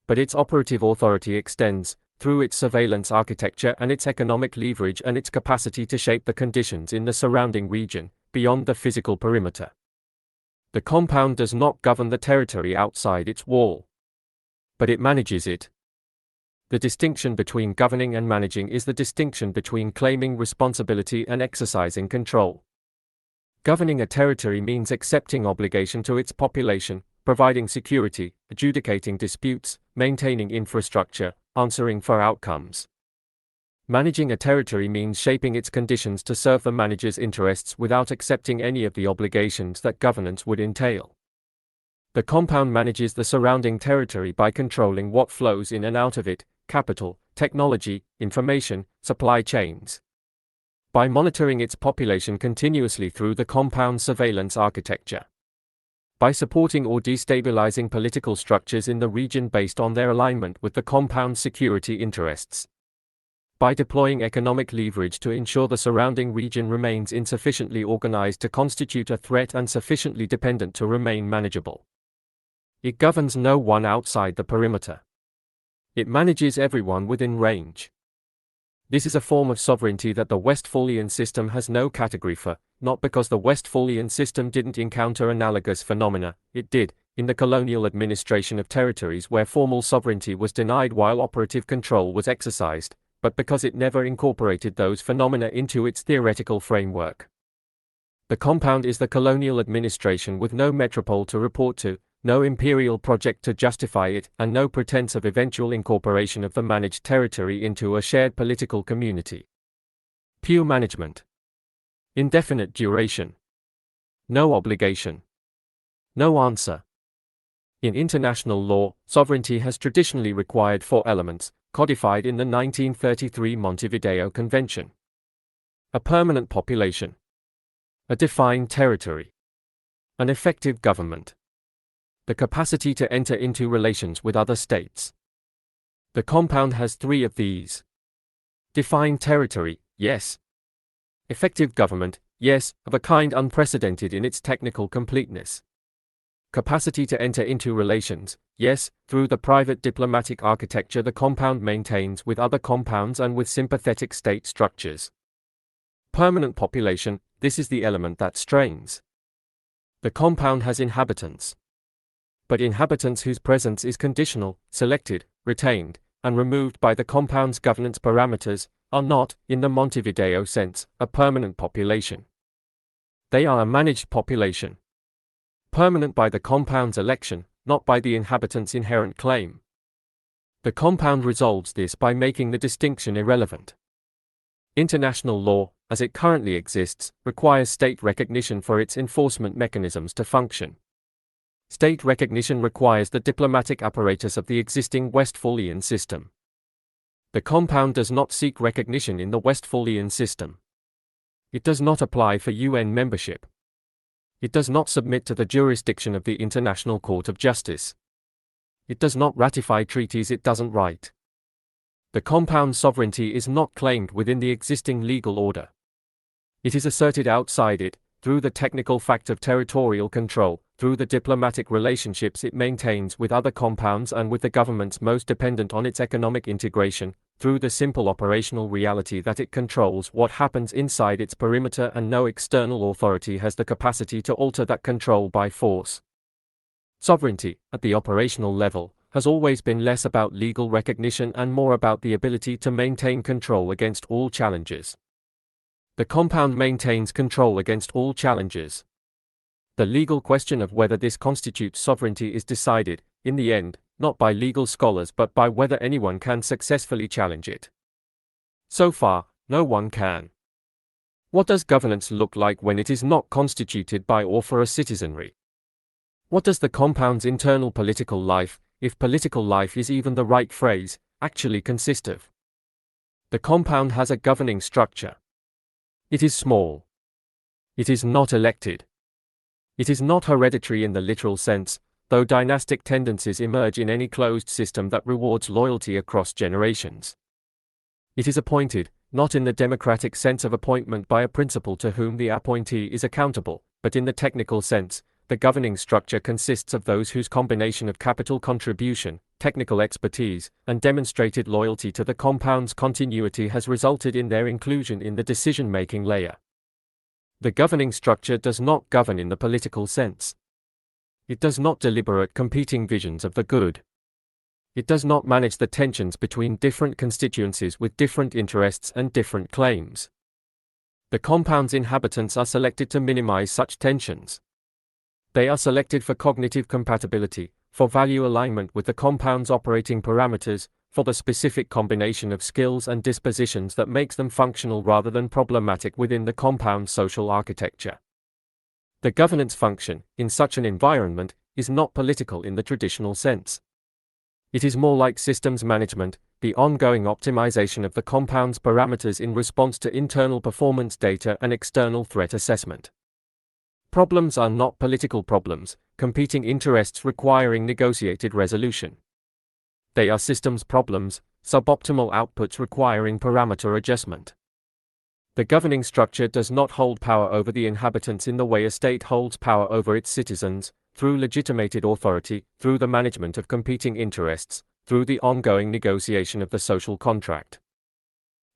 [SPEAKER 1] But its operative authority extends, through its surveillance architecture and its economic leverage and its capacity to shape the conditions in the surrounding region, beyond the physical perimeter. The compound does not govern the territory outside its wall. But it manages it. The distinction between governing and managing is the distinction between claiming responsibility and exercising control. Governing a territory means accepting obligation to its population, providing security, adjudicating disputes, maintaining infrastructure, answering for outcomes. Managing a territory means shaping its conditions to serve the manager's interests without accepting any of the obligations that governance would entail. The compound manages the surrounding territory by controlling what flows in and out of it: capital, technology, information, supply chains. By monitoring its population continuously through the compound surveillance architecture. By supporting or destabilizing political structures in the region based on their alignment with the compound's security interests. By deploying economic leverage to ensure the surrounding region remains insufficiently organized to constitute a threat and sufficiently dependent to remain manageable. It governs no one outside the perimeter. It manages everyone within range. This is a form of sovereignty that the Westphalian system has no category for, not because the Westphalian system didn't encounter analogous phenomena. It did, in the colonial administration of territories where formal sovereignty was denied while operative control was exercised, but because it never incorporated those phenomena into its theoretical framework. The compound is the colonial administration with no metropole to report to, no imperial project to justify it, and no pretense of eventual incorporation of the managed territory into a shared political community. Pure management. Indefinite duration. No obligation. No answer. In international law, sovereignty has traditionally required 4 elements, codified in the 1933 Montevideo Convention. A permanent population. A defined territory. An effective government. The capacity to enter into relations with other states. The compound has 3 of these. Defined territory, yes. Effective government, yes, of a kind unprecedented in its technical completeness. capacity to enter into relations, yes, through the private diplomatic architecture the compound maintains with other compounds and with sympathetic state structures. Permanent population, this is the element that strains. The compound has inhabitants. But inhabitants whose presence is conditional, selected, retained, and removed by the compound's governance parameters, are not, in the Montevideo sense, a permanent population. They are a managed population. Permanent by the compound's election, not by the inhabitants' inherent claim. The compound resolves this by making the distinction irrelevant. International law, as it currently exists, requires state recognition for its enforcement mechanisms to function. State recognition requires the diplomatic apparatus of the existing Westphalian system. The compound does not seek recognition in the Westphalian system. It does not apply for UN membership. It does not submit to the jurisdiction of the International Court of Justice. It does not ratify treaties it doesn't write. The compound's sovereignty is not claimed within the existing legal order. It is asserted outside it, through the technical fact of territorial control, through the diplomatic relationships it maintains with other compounds and with the governments most dependent on its economic integration, through the simple operational reality that it controls what happens inside its perimeter and no external authority has the capacity to alter that control by force. Sovereignty, at the operational level, has always been less about legal recognition and more about the ability to maintain control against all challenges. The compound maintains control against all challenges. The legal question of whether this constitutes sovereignty is decided, in the end, not by legal scholars but by whether anyone can successfully challenge it. So far, no one can. What does governance look like when it is not constituted by or for a citizenry? What does the compound's internal political life, if political life is even the right phrase, actually consist of? The compound has a governing structure. It is small. It is not elected. It is not hereditary in the literal sense, though dynastic tendencies emerge in any closed system that rewards loyalty across generations. It is appointed, not in the democratic sense of appointment by a principal to whom the appointee is accountable, but in the technical sense. The governing structure consists of those whose combination of capital contribution, technical expertise, and demonstrated loyalty to the compound's continuity has resulted in their inclusion in the decision-making layer. The governing structure does not govern in the political sense. It does not deliberate competing visions of the good. It does not manage the tensions between different constituencies with different interests and different claims. The compound's inhabitants are selected to minimize such tensions. They are selected for cognitive compatibility, for value alignment with the compound's operating parameters, for the specific combination of skills and dispositions that makes them functional rather than problematic within the compound's social architecture. The governance function, in such an environment, is not political in the traditional sense. It is more like systems management, the ongoing optimization of the compound's parameters in response to internal performance data and external threat assessment. Problems are not political problems, competing interests requiring negotiated resolution. They are systems problems, suboptimal outputs requiring parameter adjustment. The governing structure does not hold power over the inhabitants in the way a state holds power over its citizens, through legitimated authority, through the management of competing interests, through the ongoing negotiation of the social contract.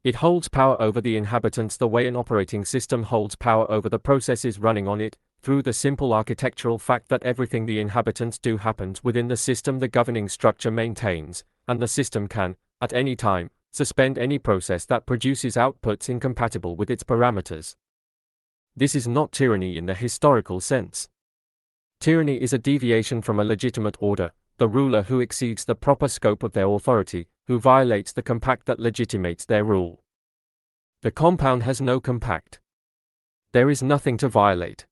[SPEAKER 1] It holds power over the inhabitants the way an operating system holds power over the processes running on it, through the simple architectural fact that everything the inhabitants do happens within the system the governing structure maintains, and the system can, at any time, suspend any process that produces outputs incompatible with its parameters. This is not tyranny in the historical sense. Tyranny is a deviation from a legitimate order, the ruler who exceeds the proper scope of their authority, who violates the compact that legitimates their rule. The compound has no compact. There is nothing to violate.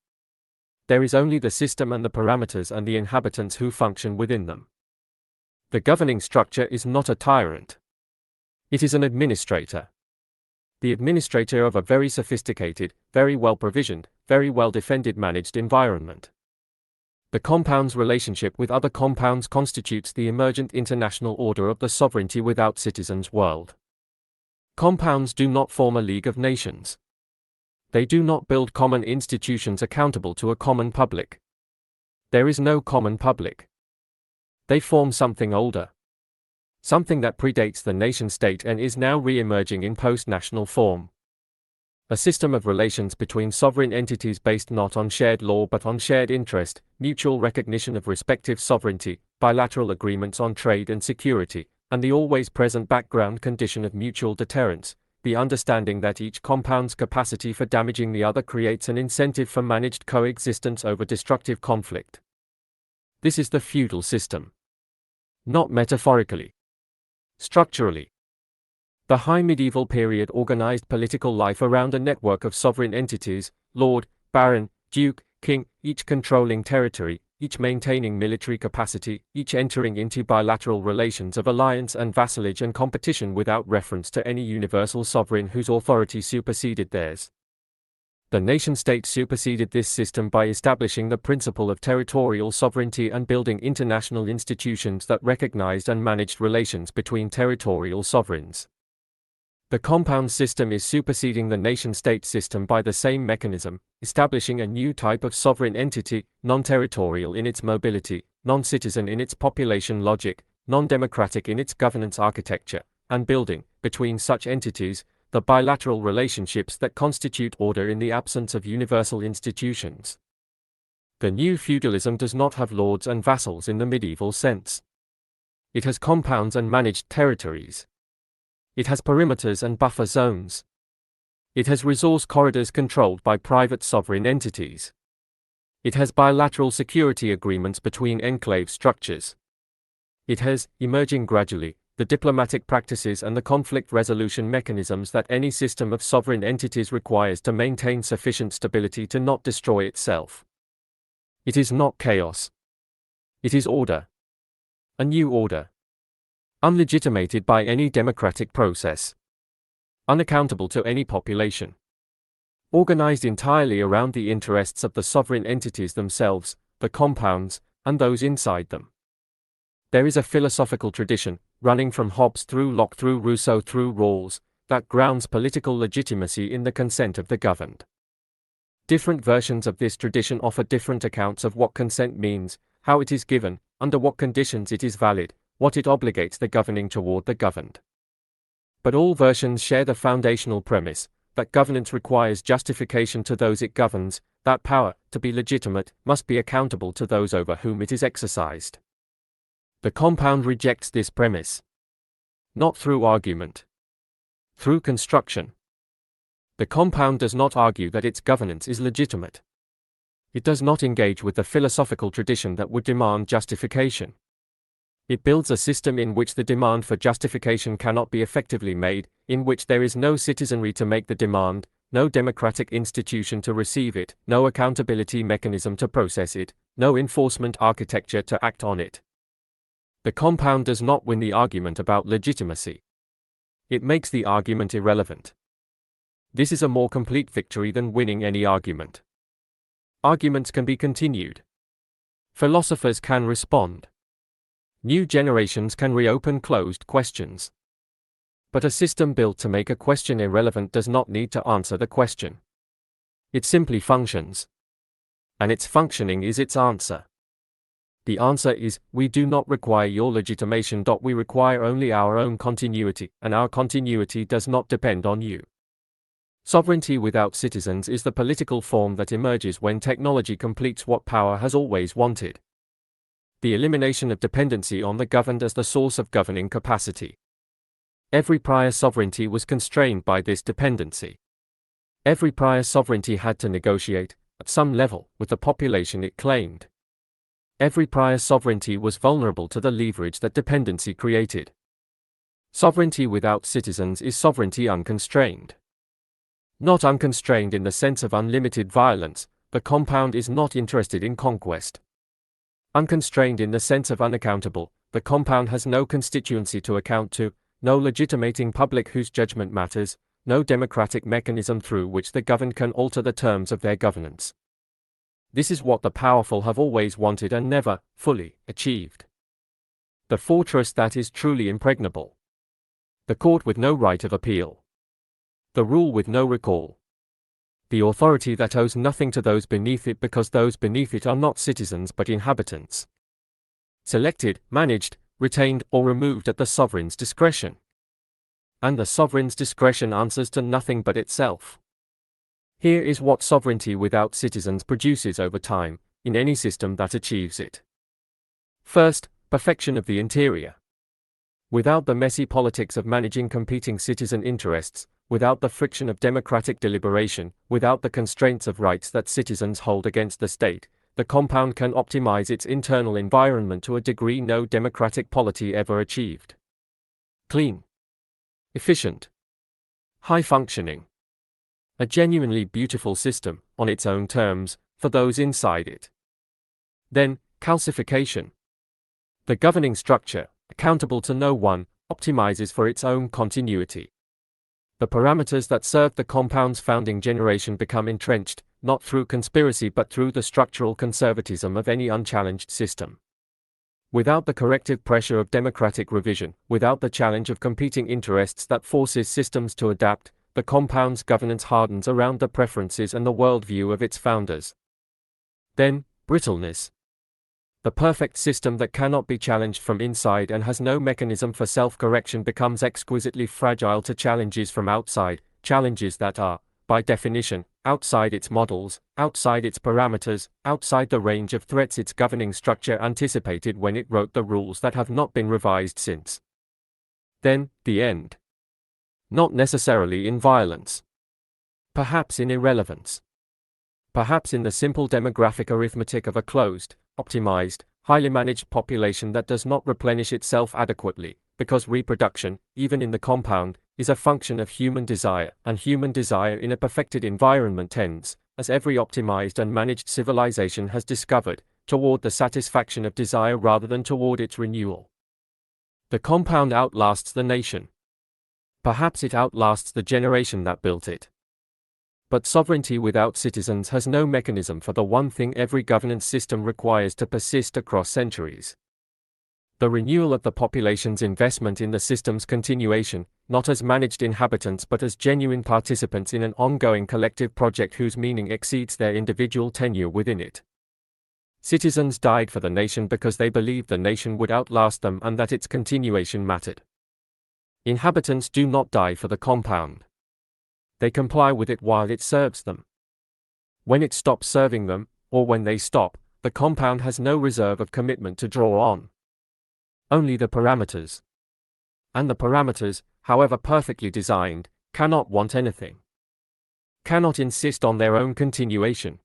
[SPEAKER 1] There is only the system and the parameters and the inhabitants who function within them. The governing structure is not a tyrant. It is an administrator. The administrator of a very sophisticated, very well-provisioned, very well-defended managed environment. The compound's relationship with other compounds constitutes the emergent international order of the sovereignty without citizens world. Compounds do not form a League of Nations. They do not build common institutions accountable to a common public. There is no common public. They form something older. Something that predates the nation-state and is now re-emerging in post-national form. A system of relations between sovereign entities based not on shared law but on shared interest, mutual recognition of respective sovereignty, bilateral agreements on trade and security, and the always present background condition of mutual deterrence, the understanding that each compound's capacity for damaging the other creates an incentive for managed coexistence over destructive conflict. This is the feudal system. Not metaphorically. Structurally. The high medieval period organized political life around a network of sovereign entities, lord, baron, duke, king, each controlling territory, each maintaining military capacity, each entering into bilateral relations of alliance and vassalage and competition without reference to any universal sovereign whose authority superseded theirs. The nation-state superseded this system by establishing the principle of territorial sovereignty and building international institutions that recognized and managed relations between territorial sovereigns. The compound system is superseding the nation-state system by the same mechanism, establishing a new type of sovereign entity, non-territorial in its mobility, non-citizen in its population logic, non-democratic in its governance architecture, and building, between such entities, the bilateral relationships that constitute order in the absence of universal institutions. The new feudalism does not have lords and vassals in the medieval sense. It has compounds and managed territories. It has perimeters and buffer zones. It has resource corridors controlled by private sovereign entities. It has bilateral security agreements between enclave structures. It has, emerging gradually, the diplomatic practices and the conflict resolution mechanisms that any system of sovereign entities requires to maintain sufficient stability to not destroy itself. It is not chaos. It is order. A new order. Unlegitimated by any democratic process. Unaccountable to any population. Organized entirely around the interests of the sovereign entities themselves, the compounds, and those inside them. There is a philosophical tradition, running from Hobbes through Locke through Rousseau through Rawls, that grounds political legitimacy in the consent of the governed. Different versions of this tradition offer different accounts of what consent means, how it is given, under what conditions it is valid, what it obligates the governing toward the governed. But all versions share the foundational premise, that governance requires justification to those it governs, that power, to be legitimate, must be accountable to those over whom it is exercised. The compound rejects this premise. Not through argument. Through construction. The compound does not argue that its governance is legitimate. It does not engage with the philosophical tradition that would demand justification. It builds a system in which the demand for justification cannot be effectively made, in which there is no citizenry to make the demand, no democratic institution to receive it, no accountability mechanism to process it, no enforcement architecture to act on it. The compound does not win the argument about legitimacy. It makes the argument irrelevant. This is a more complete victory than winning any argument. Arguments can be continued. Philosophers can respond. New generations can reopen closed questions. But a system built to make a question irrelevant does not need to answer the question. It simply functions. And its functioning is its answer. The answer is, we do not require your legitimation. We require only our own continuity, and our continuity does not depend on you. Sovereignty without citizens is the political form that emerges when technology completes what power has always wanted. The elimination of dependency on the governed as the source of governing capacity. Every prior sovereignty was constrained by this dependency. Every prior sovereignty had to negotiate, at some level, with the population it claimed. Every prior sovereignty was vulnerable to the leverage that dependency created. Sovereignty without citizens is sovereignty unconstrained. Not unconstrained in the sense of unlimited violence, the compound is not interested in conquest. Unconstrained in the sense of unaccountable, the compound has no constituency to account to, no legitimating public whose judgment matters, no democratic mechanism through which the governed can alter the terms of their governance. This is what the powerful have always wanted and never, fully, achieved. The fortress that is truly impregnable. The court with no right of appeal. The rule with no recall. The authority that owes nothing to those beneath it because those beneath it are not citizens but inhabitants. Selected, managed, retained, or removed at the sovereign's discretion. And the sovereign's discretion answers to nothing but itself. Here is what sovereignty without citizens produces over time, in any system that achieves it. First, perfection of the interior. Without the messy politics of managing competing citizen interests, without the friction of democratic deliberation, without the constraints of rights that citizens hold against the state, the compound can optimize its internal environment to a degree no democratic polity ever achieved. Clean. Efficient. High-functioning. A genuinely beautiful system, on its own terms, for those inside it. Then, calcification. The governing structure, accountable to no one, optimizes for its own continuity. The parameters that served the compound's founding generation become entrenched, not through conspiracy but through the structural conservatism of any unchallenged system. Without the corrective pressure of democratic revision, without the challenge of competing interests that forces systems to adapt, the compound's governance hardens around the preferences and the worldview of its founders. Then, brittleness. The perfect system that cannot be challenged from inside and has no mechanism for self-correction becomes exquisitely fragile to challenges from outside, challenges that are, by definition, outside its models, outside its parameters, outside the range of threats its governing structure anticipated when it wrote the rules that have not been revised since. Then, the end. Not necessarily in violence. Perhaps in irrelevance. Perhaps in the simple demographic arithmetic of a closed, optimized, highly managed population that does not replenish itself adequately, because reproduction, even in the compound, is a function of human desire, and human desire in a perfected environment tends, as every optimized and managed civilization has discovered, toward the satisfaction of desire rather than toward its renewal. The compound outlasts the nation. Perhaps it outlasts the generation that built it. But sovereignty without citizens has no mechanism for the one thing every governance system requires to persist across centuries. The renewal of the population's investment in the system's continuation, not as managed inhabitants but as genuine participants in an ongoing collective project whose meaning exceeds their individual tenure within it. Citizens died for the nation because they believed the nation would outlast them and that its continuation mattered. Inhabitants do not die for the compound. They comply with it while it serves them. When it stops serving them, or when they stop, the compound has no reserve of commitment to draw on. Only the parameters. And the parameters, however perfectly designed, cannot want anything. Cannot insist on their own continuation.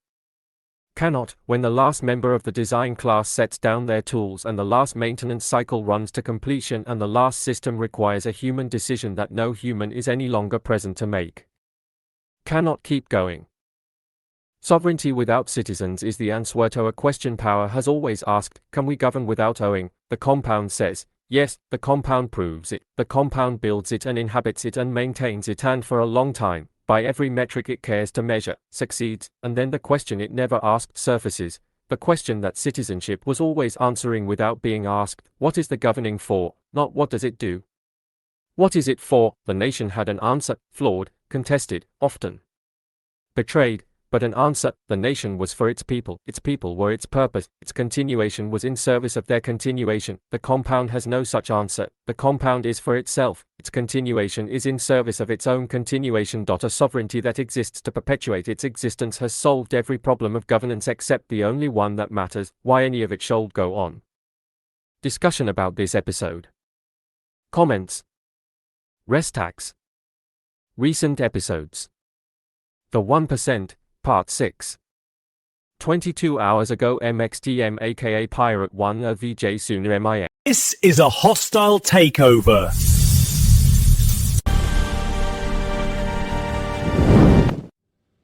[SPEAKER 1] Cannot, when the last member of the design class sets down their tools and the last maintenance cycle runs to completion and the last system requires a human decision that no human is any longer present to make. Cannot keep going. Sovereignty without citizens is the answer to a question power has always asked, can we govern without owing? The compound says, yes, the compound proves it, the compound builds it and inhabits it and maintains it and for a long time, by every metric it cares to measure, succeeds, and then the question it never asked surfaces, the question that citizenship was always answering without being asked, what is the governing for, not what does it do? What is it for? The nation had an answer, flawed, contested, often betrayed, but an answer. The nation was for its people were its purpose, its continuation was in service of their continuation. The compound has no such answer, the compound is for itself, its continuation is in service of its own continuation. A sovereignty that exists to perpetuate its existence has solved every problem of governance except the only one that matters, why any of it should go on. Discussion about this episode. Comments. Res tax. Recent episodes. The 1%, Part 6. 22 hours ago MXTM aka Pirate 1 VJ Sooner MIA.
[SPEAKER 2] This is a hostile takeover.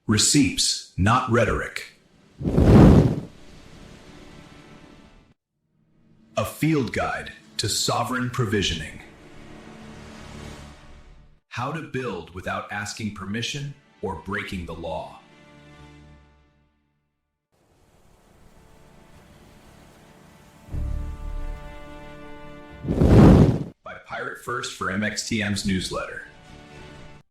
[SPEAKER 3] Receipts, not rhetoric. A field guide to sovereign provisioning. How to build without asking permission or breaking the law. By Pirate First for MXTM's newsletter.